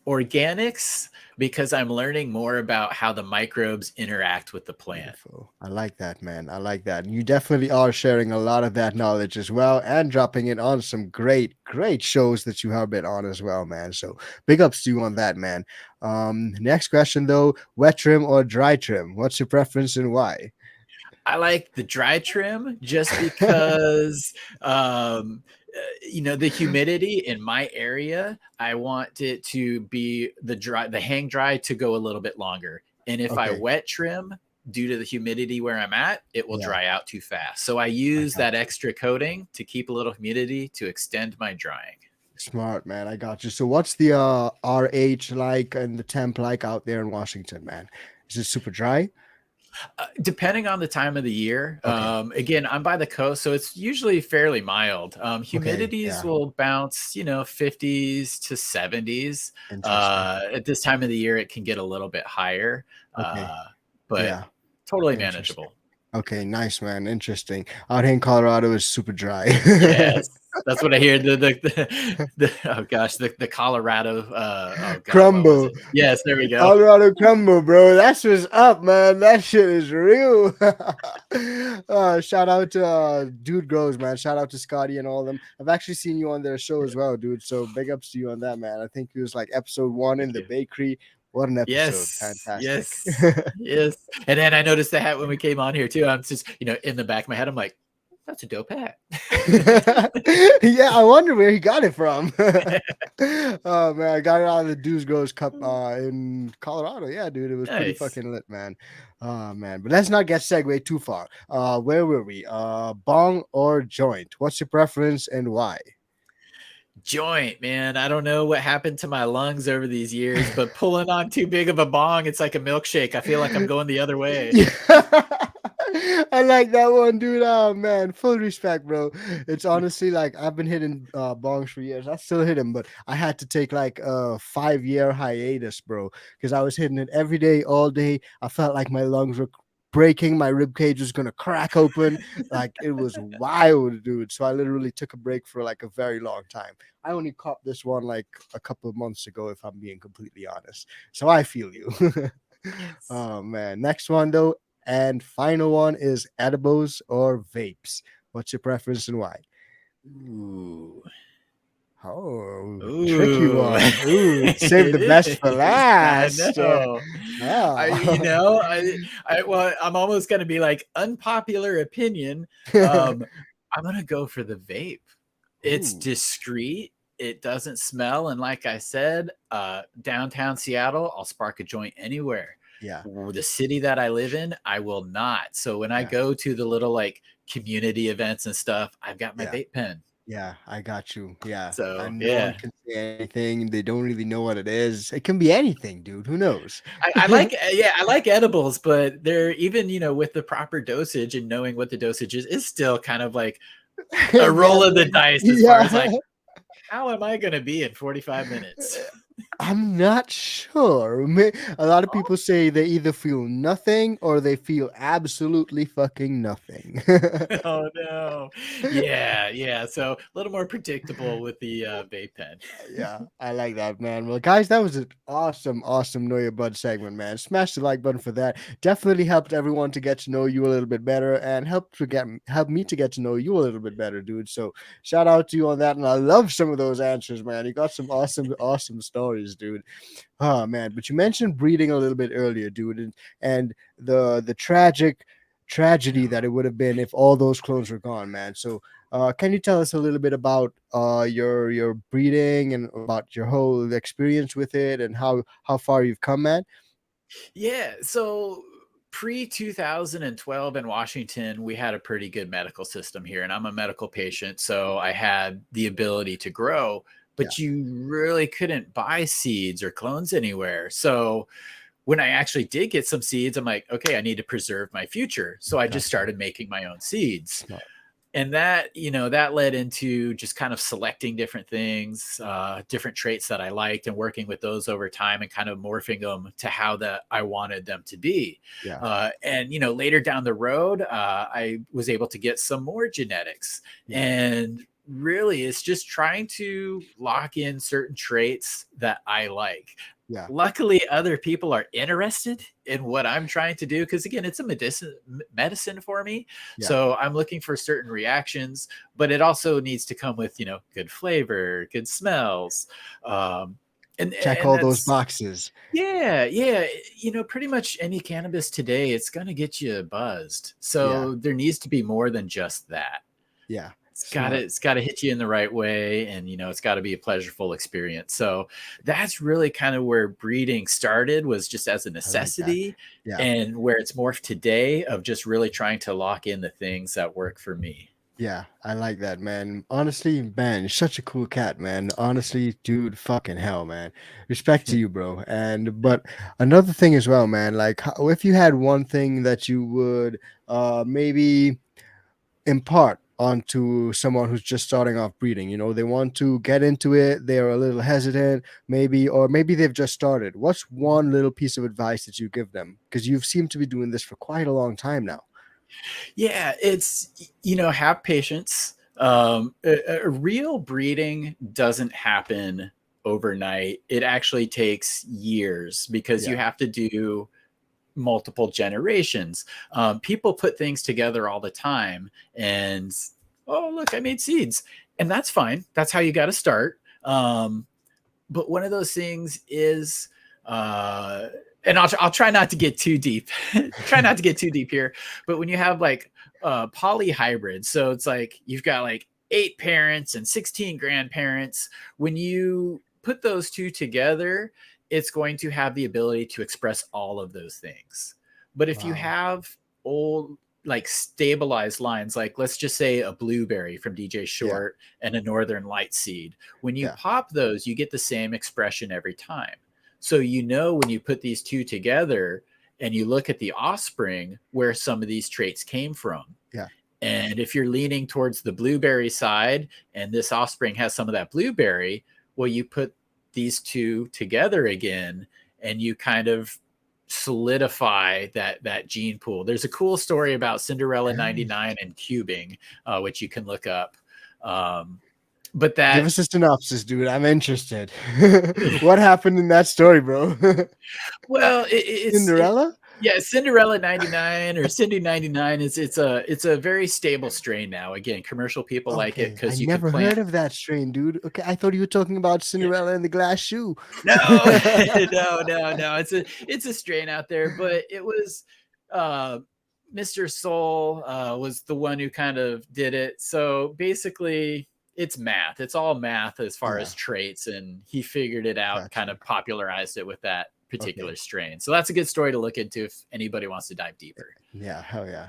Organics, because I'm learning more about how the microbes interact with the plant. Beautiful. I like that, man. I like that. You definitely are sharing a lot of that knowledge as well and dropping it on some great, great shows that you have been on as well, man. So big ups to you on that, man. Next question though, wet trim or dry trim? What's your preference and why? I like the dry trim just because the humidity in my area, I want it to be the hang dry to go a little bit longer. And if I Okay. wet trim due to the humidity where I'm at, it will Yeah, dry out too fast. So I I use got that you. extra coating to keep a little humidity to extend my drying. Smart, man. I got you. So what's the RH like and the temp like out there in Washington, man? Is it super dry? Depending on the time of the year. Okay. Again, I'm by the coast, so it's usually fairly mild. Okay. Humidities Yeah. will bounce, 50s to 70s. Interesting. At this time of the year, it can get a little bit higher, Okay. uh, but Yeah. totally Interesting. manageable. Okay, nice, man. Interesting. Out here in Colorado is super dry. Yes, that's what I hear. Oh gosh, the Colorado. Oh God, what was Crumble. it? Yes, there we go. Colorado crumble, bro. That's what's up, man. That shit is real. Shout out to Dude Grows, man. Shout out to Scotty and all of them. I've actually seen you on their show as well, dude. So big ups to you on that, man. I think it was like episode 1 in Thank the you. bakery. What an episode. Yes, Fantastic. yes, yes. And then I noticed the hat when we came on here too. I'm just, in the back of my head, I'm like, that's a dope hat. Yeah, I wonder where he got it from. Oh man, I got it out of the Dudes Grows Cup in Colorado. Yeah, dude, it was pretty Nice. fucking lit, man. Oh man, but let's not get segued too far. Where were we? Bong or joint? What's your preference and why? Joint, man. I don't know what happened to my lungs over these years, but pulling on too big of a bong, it's like a milkshake. I feel like I'm going the other way. Yeah. I like that one, dude. Oh man, full respect, bro. It's honestly like I've been hitting bongs for years. I still hit them, but I had to take like a 5 year hiatus, bro, because I was hitting it every day, all day. I felt like my lungs were breaking, my rib cage was gonna crack open. Like it was wild, dude. So I literally took a break for like a very long time. I only caught this one like a couple of months ago, if I'm being completely honest. So I feel you. Yes. Oh man. Next one though, And final one is edibles or vapes. What's your preference and why? Ooh. Oh, tricky Ooh. one. Ooh, save the It best for is. I last. know. Ah. Well, I'm almost gonna be like unpopular opinion. Um, I'm gonna go for the vape. It's Ooh, discreet. It doesn't smell, and like I said, downtown Seattle, I'll spark a joint anywhere. yeah, The city that I live in, I will not. So when I yeah, go to the little like community events and stuff, I've got my yeah. vape pen. Yeah, I got you. Yeah. So And no one yeah. can say anything. They don't really know what it is. It can be anything, dude. Who knows? I like yeah, I like edibles, but they're even, with the proper dosage and knowing what the dosage is still kind of like a Yeah, roll of the man. dice as far as Yeah. like, how am I gonna be in 45 minutes? I'm not sure. A lot of people say they either feel nothing or they feel absolutely fucking nothing. Oh no. Yeah, yeah. So a little more predictable with the vape pen. Yeah, I like that, man. Well, guys, that was an awesome Know Your Bud segment, man. Smash the like button for that. Definitely helped everyone to get to know you a little bit better, and help me to get to know you a little bit better, dude. So shout out to you on that, and I love some of those answers, man. You got some awesome stories, dude. Oh man, but you mentioned breeding a little bit earlier, dude, and the tragedy that it would have been if all those clones were gone, man. So, can you tell us a little bit about your breeding and about your whole experience with it and how far you've come, man? Yeah, so pre 2012 in Washington, we had a pretty good medical system here, and I'm a medical patient, so I had the ability to grow, Yeah, but you really couldn't buy seeds or clones anywhere. So when I actually did get some seeds, I'm like, okay, I need to preserve my future. So I just gotcha. started making my own seeds. Smart. And that led into just kind of selecting different things, different traits that I liked, and working with those over time, and kind of morphing them to how that I wanted them to be. Yeah, And later down the road, I was able to get some more genetics, yeah, and really, it's just trying to lock in certain traits that I like. yeah, Luckily, other people are interested in what I'm trying to do, because again, it's a medicine for me. yeah. So I'm looking for certain reactions, but it also needs to come with good flavor, good smells, um, Check and all those that's boxes. yeah, yeah. Pretty much any cannabis today, it's gonna get you buzzed. Yeah, So there needs to be more than just that. yeah. It's gotta Smart. it's gotta hit you in the right way, and it's gotta be a pleasurable experience. So that's really kind of where breeding started, was just as a I like that. necessity, Yeah. and where it's morphed today of just really trying to lock in the things that work for me. Yeah, I like that, man. Honestly, man, you're such a cool cat, man. Honestly, dude, fucking hell, man. Respect to you, bro. And but another thing as well, man, like if you had one thing that you would maybe impart onto someone who's just starting off breeding, they want to get into it, they're a little hesitant, maybe, or maybe they've just started. What's one little piece of advice that you give them? Because you've seemed to be doing this for quite a long time now. Yeah, it's have patience. A real breeding doesn't happen overnight. It actually takes years, because you Yeah. have to do multiple generations. People put things together all the time, and oh, look, I made seeds, and that's fine. That's how you got to start. But one of those things is, and I'll try not to get too deep, try not to get too deep here. But when you have like poly hybrids, so it's like you've got like 8 parents and 16 grandparents. When you put those two together, it's going to have the ability to express all of those things. But if you Wow. have old, like stabilized lines, like let's just say a blueberry from DJ Yeah. Short and a Northern Light seed, when you Yeah. pop those, you get the same expression every time. So when you put these two together and you look at the offspring, where some of these traits came from. Yeah. And if you're leaning towards the blueberry side and this offspring has some of that blueberry, well, you put these two together again, and you kind of solidify that gene pool. There's a cool story about Cinderella Hey. 99 and cubing, which you can look up. But Give that us a synopsis, dude. I'm interested. What happened in that story, bro? well, it's Cinderella? Yeah, Cinderella 99 or Cindy 99 is it's a very stable strain now. Again, commercial people like it Okay, I because you can never plant. heard of that strain, dude. Okay, I thought you were talking about Yeah, Cinderella and the glass shoe. no, no. It's a strain out there, but it was uh, Mr. Soul was the one who kind of did it. So basically, it's math. It's all math as far Yeah, as traits, and he figured it out and kind gotcha. of popularized it with that particular Okay, strain. So that's a good story to look into if anybody wants to dive deeper. yeah, hell yeah.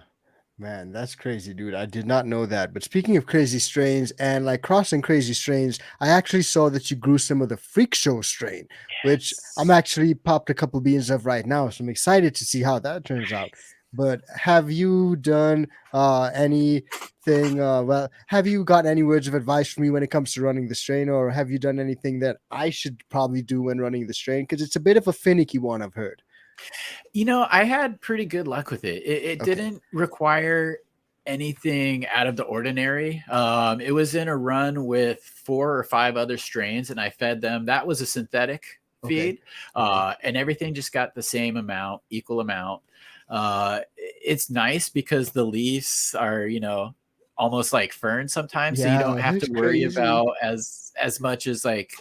Man, that's crazy, dude. I did not know that. But speaking of crazy strains and like crossing crazy strains, I actually saw that you grew some of the Freak Show strain, which I'm Yes. actually popped a couple beans of right now. So I'm excited to see how that turns out. Nice. But have you done anything? Well, have you got any words of advice for me when it comes to running the strain, or have you done anything that I should probably do when running the strain? Because it's a bit of a finicky one, I've heard. I had pretty good luck with it. It Okay. didn't require anything out of the ordinary. It was in a run with 4 or 5 other strains, and I fed them. That was a synthetic Okay. feed, Okay. and everything just got the same amount, equal amount. It's nice because the leaves are, almost like ferns sometimes, so you don't Yeah, have to it's worry crazy. about as much as like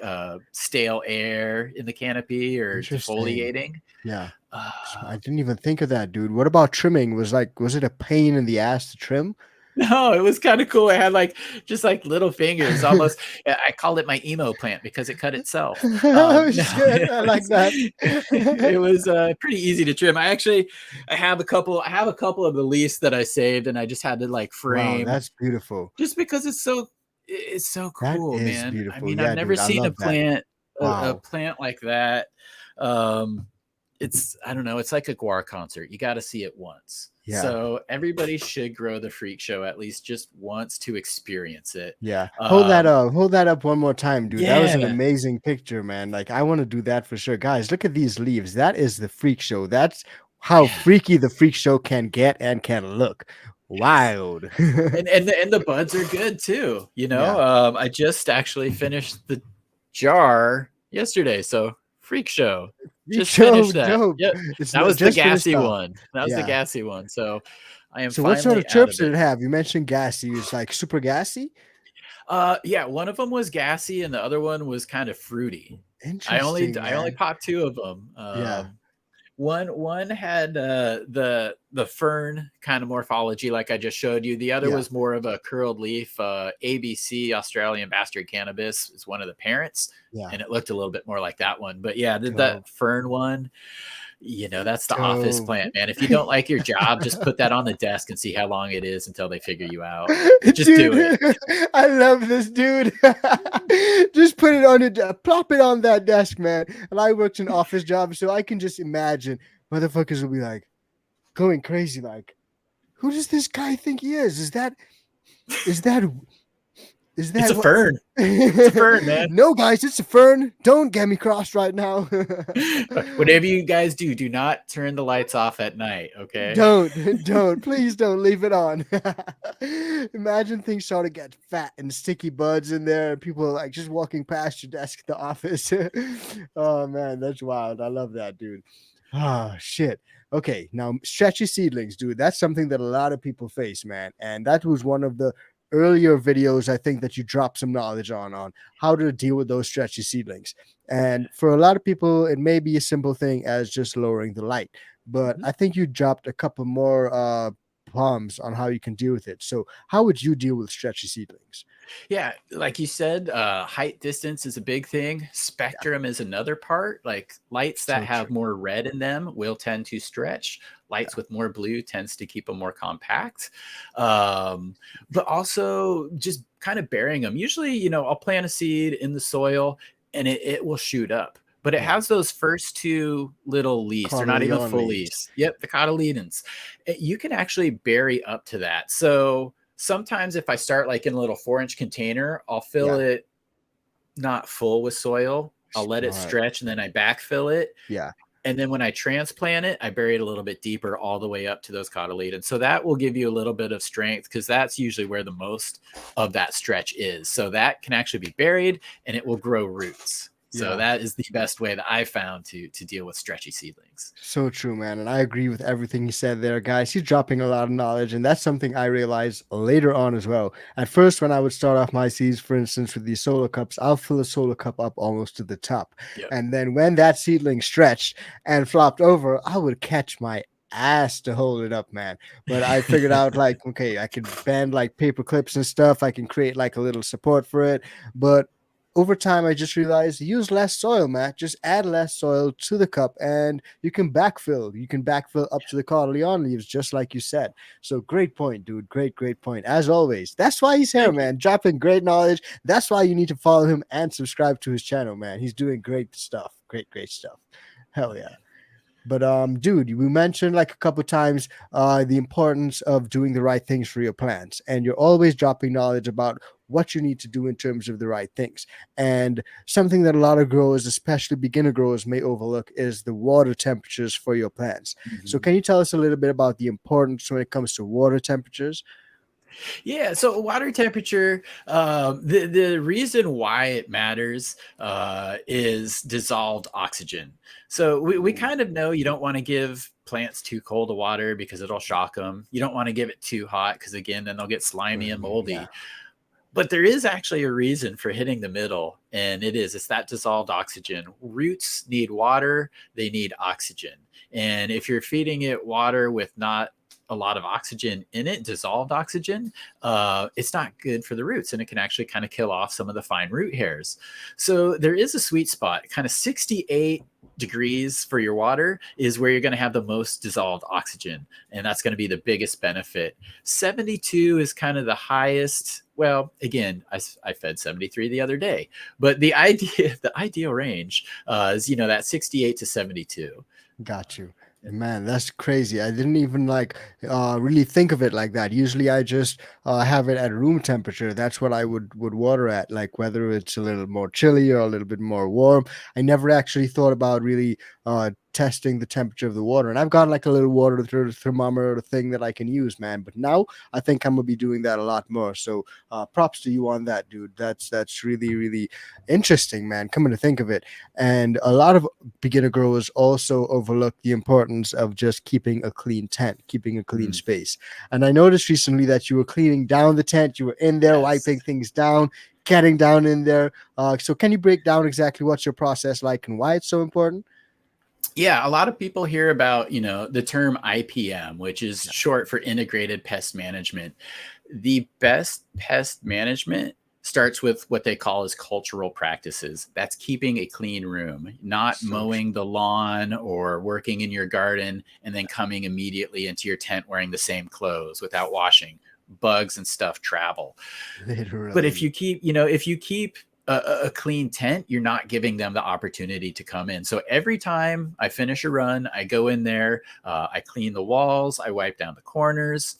stale air in the canopy or Interesting. defoliating. Yeah. I Uh, didn't even think of that, dude. What about trimming? Was it a pain in the ass to trim? No, it was kind of cool. It had like just like little fingers, almost. I called it my emo plant because it cut itself. Oh No, shit, I like that. it was pretty easy to trim. I have a couple. I have a couple of the leaves that I saved, and I just had to like Wow, frame that's beautiful. just because it's so That cool, is man. I beautiful. mean, I've Yeah, never dude, I seen a love that. plant a Wow. plant like that. Um, it's I don't know. It's like a guar concert. You got to see it once. Yeah. So everybody should grow the freak show at least just once to experience it. Yeah. Hold that Um, up. Hold that up one more time, dude. That was an yeah, amazing picture, man. Like I want to do that for sure. Guys, look at these leaves. That is the freak show. That's how yeah. freaky the freak show can get and can look. Wild. And the buds are good too. Yeah. I just actually finished the jar yesterday, so freak show. Freak Just show, finished that. dope. Yep, It's that was the just finished gassy off. one. That was the Yeah. gassy one. So I am So what sort finally of out chirps of did it. it have? You mentioned gassy. It's like super gassy. Yeah, one of them was gassy, and the other one was kind of fruity. Interesting, I only man. popped 2 of them. Yeah. One had the fern kind of morphology, like I just showed you. The other Yeah. was more of a curled leaf. ABC, Australian bastard cannabis, is one of the parents, Yeah. and it looked a little bit more like that one. But yeah, Dope. that fern one, that's the office Dope. plant, man. If you don't like your job, just put that on the desk and see how long it is until they figure you out. Just do it. Dude, I love this dude. Just put it on plop it on that desk, man. And I worked an office job, so I can just imagine motherfuckers will be like going crazy, like, who does this guy think he is? Is that is It's that a what? fern. It's a fern, man. No, guys, it's a fern. Don't get me crossed right now. Whatever you guys do, do not turn the lights off at night, okay? Don't, please don't leave it on. Imagine things start to get fat and sticky buds in there, and people are like just walking past your desk at the office. Oh man, that's wild. I love that, dude. Oh shit. Okay, now stretchy seedlings, dude. That's something that a lot of people face, man. And that was one of the earlier videos I think that you dropped some knowledge on how to deal with those stretchy seedlings. And for a lot of people, it may be a simple thing as just lowering the light, but Mhm. I think you dropped a couple more bombs on how you can deal with it. So how would you deal with stretchy seedlings? Yeah, like you said, height distance is a big thing. Yeah, Spectrum is another part. Like lights that so have true. more red in them will tend to stretch. Yeah, Lights with more blue tends to keep them more compact. Um, but also just kind of burying them. Usually, I'll plant a seed in the soil and it will shoot up. But it yeah. has those first 2 little leaves. They're not even Cotyledon full leaves. leaves. Yep, the cotyledons. You can actually bury up to that. So sometimes if I start like in a little 4-inch container, I'll fill Yeah, it not full with soil. I'll let it smart. stretch and then I backfill it. Yeah. And then when I transplant it, I bury it a little bit deeper all the way up to those cotyledons. So that will give you a little bit of strength because that's usually where the most of that stretch is. So that can actually be buried and it will grow roots. So Yeah. that is the best way that I found to deal with stretchy seedlings. So true, man. And I agree with everything you said there, guys. He's dropping a lot of knowledge, and that's something I realized later on as well. At first, when I would start off my seeds, for instance, with these solo cups, I'll fill a solo cup up almost to the top. Yep. And then when that seedling stretched and flopped over, I would catch my ass to hold it up, man. But I figured out, like, okay, I could bend like paper clips and stuff. I can create like a little support for it. But over time, I just realized use less soil, Matt. Just add less soil to the cup, and you can backfill. You can backfill up to the Corleone leaves, just like you said. So great point, dude. Great point. As always, that's why he's here, Thank you. man. Dropping great knowledge. That's why you need to follow him and subscribe to his channel, man. He's doing great stuff. Great stuff. Hell yeah. But dude, we mentioned like a couple times the importance of doing the right things for your plants, and you're always dropping knowledge about what you need to do in terms of the right things. And something that a lot of growers, especially beginner growers, may overlook is the water temperatures for your plants. So, Mhm. can you tell us a little bit about the importance when it comes to water temperatures? Yeah, so water temperature, the reason why it matters is dissolved oxygen. So we Ooh. kind of know you don't want to give plants too cold of water because it'll shock them. You don't want to give it too hot because again, then they'll get slimy and Yeah, moldy. But there is actually a reason for hitting the middle, and it's that dissolved oxygen. Roots need water, they need oxygen. And if you're feeding it water with not a lot of oxygen in it, dissolved oxygen, it's not good for the roots, and it can actually kind of kill off some of the fine root hairs. So there is a sweet spot, kind of 68 degrees for your water is where you're going to have the most dissolved oxygen, and that's going to be the biggest benefit. 72 is kind of the highest. Well, again, I fed 73 the other day, but the ideal range is that 68 to 72. got you. Man, that's crazy. I didn't even like really think of it like that. Usually I just have it at room temperature. That's what I would water at, like whether it's a little more chilly or a little bit more warm. I never actually thought about really testing the temperature of the water. And I've got like a little water thermometer thing that I can use, man. But now I think I'm gonna be doing that a lot more. So props to you on that, dude. That's really interesting, man. Coming to think of it. And a lot of beginner growers also overlook the importance of just keeping a clean tent, keeping a clean Mm, space. And I noticed recently that you were cleaning down the tent, you were in there wiping yes. things down, getting down in there. So can you break down exactly what's your process like and why it's so important? Yeah, a lot of people hear about, the term IPM, which is Yeah. short for integrated pest management. The best pest management starts with what they call as cultural practices. That's keeping a clean room, not So true. mowing the lawn or working in your garden and then coming immediately into your tent wearing the same clothes without washing. Bugs and stuff travel. But if Literally. you keep a clean tent, you're not giving them the opportunity to come in. So every time I finish a run, I go in there, I clean the walls, I wipe down the corners,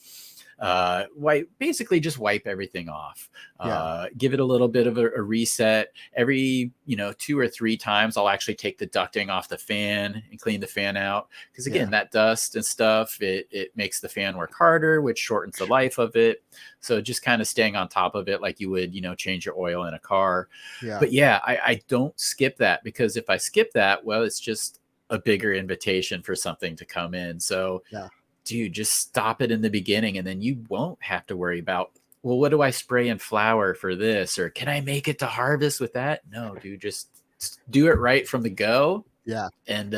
basically just wipe everything off. Yeah. Give it a little bit of a reset. Every 2 or 3 times, I'll actually take the ducting off the fan and clean the fan out because Yeah. again, that dust and stuff it makes the fan work harder, which shortens the life of it. So just kind of staying on top of it like you would change your oil in a car. Yeah. But yeah, I don't skip that because if I skip that, well, it's just a bigger invitation for something to come in. So Yeah. dude, just stop it in the beginning and then you won't have to worry about, well, what do I spray in flower for this? Or can I make it to harvest with that? No, dude, just do it right from the go. Yeah. And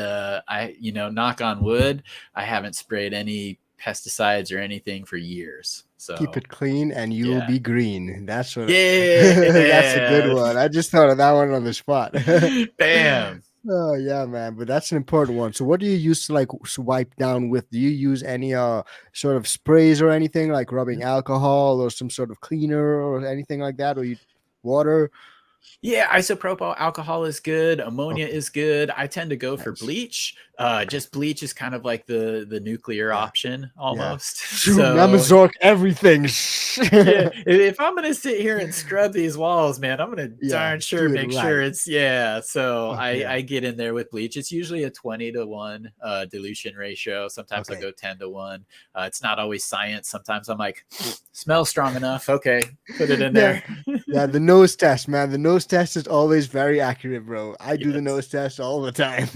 knock on wood, I haven't sprayed any pesticides or anything for years. Keep So it clean and you will yeah. be green. That's what that's a good Yeah. one. I just thought of that one on the spot. Bam. Oh yeah, man. But that's an important one. So what do you use to like swipe down with? Do you use any sort of sprays or anything like rubbing alcohol or some sort of cleaner or anything like that? Or you water? Yeah, isopropyl alcohol is good. Ammonia Okay, is good. I tend to go for nice. bleach. Okay. Just bleach is kind of like the nuclear Yeah. option Yeah. almost. Shoot, So Namazork everything. yeah, if I'm gonna sit here and scrub these walls, man, I'm gonna Yeah, darn sure do it make sure right. it's yeah. So Fuck I yeah. I get in there with bleach. It's usually a 20-to-1 dilution ratio. Sometimes I'll Okay. go 10-to-1. It's not always science. Sometimes I'm like, smells strong enough. Okay, put it in Yeah. there. Yeah, the nose test, man. The nose test is always very accurate, bro. I do the Yes. nose test all the time.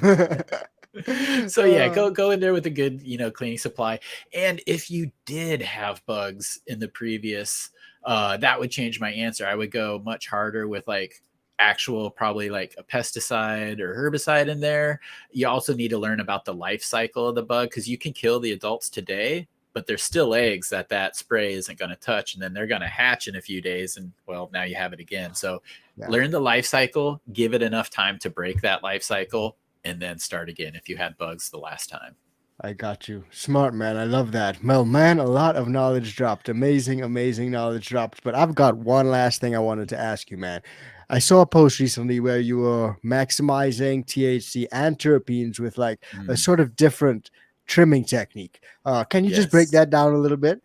So yeah, Uh, go in there with a good, cleaning supply. And if you did have bugs in the previous, that would change my answer. I would go much harder with like actual, probably like a pesticide or herbicide in there. You also need to learn about the life cycle of the bug, because you can kill the adults today, but there's still eggs that spray isn't going to touch, and then they're going to hatch in a few days, and well, now you have it again. So yeah. learn the life cycle, give it enough time to break that life cycle, and then start again if you had bugs the last time. I got you. Smart, man. I love that. Well, man, a lot of knowledge dropped. Amazing, amazing knowledge dropped. But I've got one last thing I wanted to ask you, man. I saw a post recently where you were maximizing THC and terpenes with like a Mm, sort of different trimming technique. Can you just break yes. that down a little bit?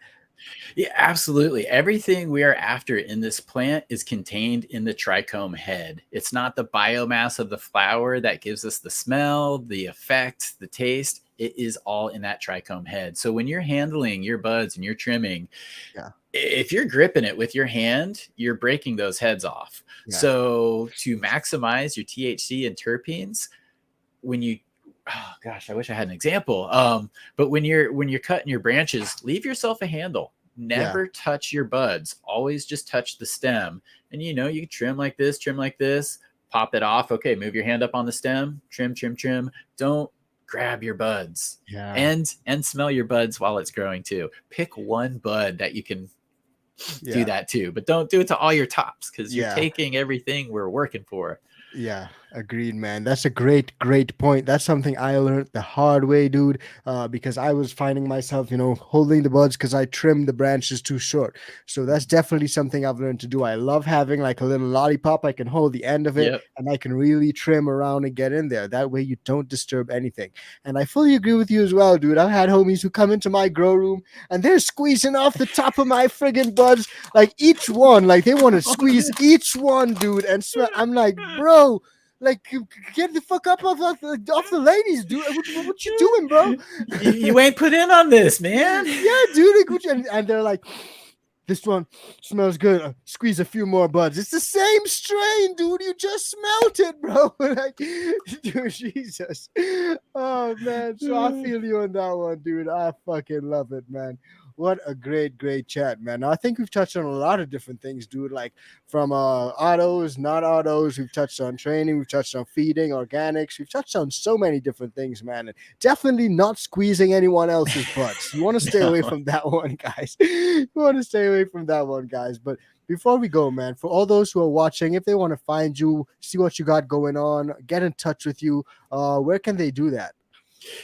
Yeah, absolutely. Everything we are after in this plant is contained in the trichome head. It's not the biomass of the flower that gives us the smell, the effect, the taste. It is all in that trichome head. So when you're handling your buds and you're trimming, Yeah, if you're gripping it with your hand, you're breaking those heads off. yeah, So to maximize your THC and terpenes, when you, oh gosh, I wish I had an example. But when you're cutting your branches, leave yourself a handle. yeah, Never touch your buds. Always just touch the stem. And you trim like this, pop it off. Okay, move your hand up on the stem, trim, trim, trim. Don't grab your buds. yeah, And smell your buds while it's growing too. Pick one bud that you can do yeah, that too, but don't do it to all your tops, because you're yeah. taking everything we're working for. Yeah, agreed, man. That's a great, great point. That's something I learned the hard way, dude. Because I was finding myself, holding the buds because I trimmed the branches too short. So that's definitely something I've learned to do. I love having like a little lollipop. I can hold the end of it Yep. and I can really trim around and get in there. That way you don't disturb anything. And I fully agree with you as well, dude. I've had homies who come into my grow room and they're squeezing off the top of my friggin' buds, like each one, like they want to squeeze each one, dude. And smell. I'm like, bro, like get the fuck up off the ladies, dude. What you doing, bro? You ain't put in on this, man. Yeah, dude. Like, and they're like, this one smells good. Squeeze a few more buds. It's the same strain, dude. You just smelt it, bro. Like, dude, Jesus. Oh man. So I feel you on that one, dude. I fucking love it, man. What a great, great chat, man. Now, I think we've touched on a lot of different things, dude. Like from autos, not autos. We've touched on training. We've touched on feeding, organics. We've touched on so many different things, man. And definitely not squeezing anyone else's butts. You want to stay away No. from that one, guys. You want to stay away from that one, guys. But before we go, man, for all those who are watching, if they want to find you, see what you got going on, get in touch with you, where can they do that?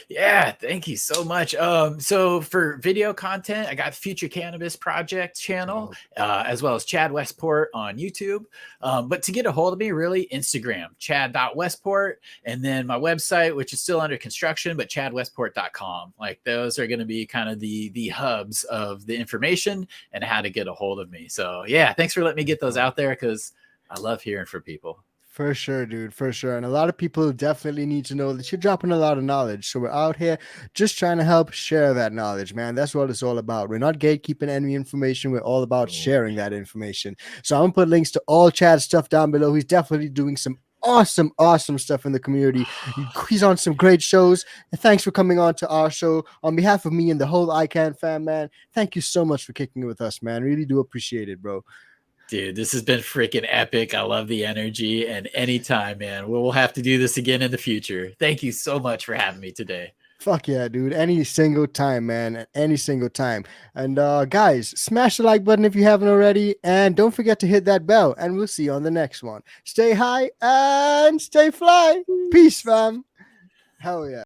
Yeah, thank you so much. So for video content, I got Future Cannabis Project channel, Oh, as well as Chad Westport on YouTube. But to get a hold of me, really, Instagram, chad.westport, and then my website, which is still under construction, but chadwestport.com. Like those are going to be kind of the hubs of the information and how to get a hold of me. So yeah, thanks for letting me get those out there, because I love hearing from people. for sure, dude, for sure. And a lot of people definitely need to know that you're dropping a lot of knowledge. So we're out here just trying to help share that knowledge, man. That's what it's all about. We're not gatekeeping any information. We're all about sharing that information. So I'm going to put links to all Chad's stuff down below. He's definitely doing some awesome, awesome stuff in the community. He's on some great shows. And thanks for coming on to our show. On behalf of me and the whole ICANN fam, man, thank you so much for kicking it with us, man. Really do appreciate it, bro. Dude, this has been freaking epic. I love the energy, and anytime, man. We'll have to do this again in the future. Thank you so much for having me today. Fuck yeah, dude. Any single time, man. Any single time. And guys, smash the like button if you haven't already. And don't forget to hit that bell. And we'll see you on the next one. Stay high and stay fly. Peace, fam. Hell yeah.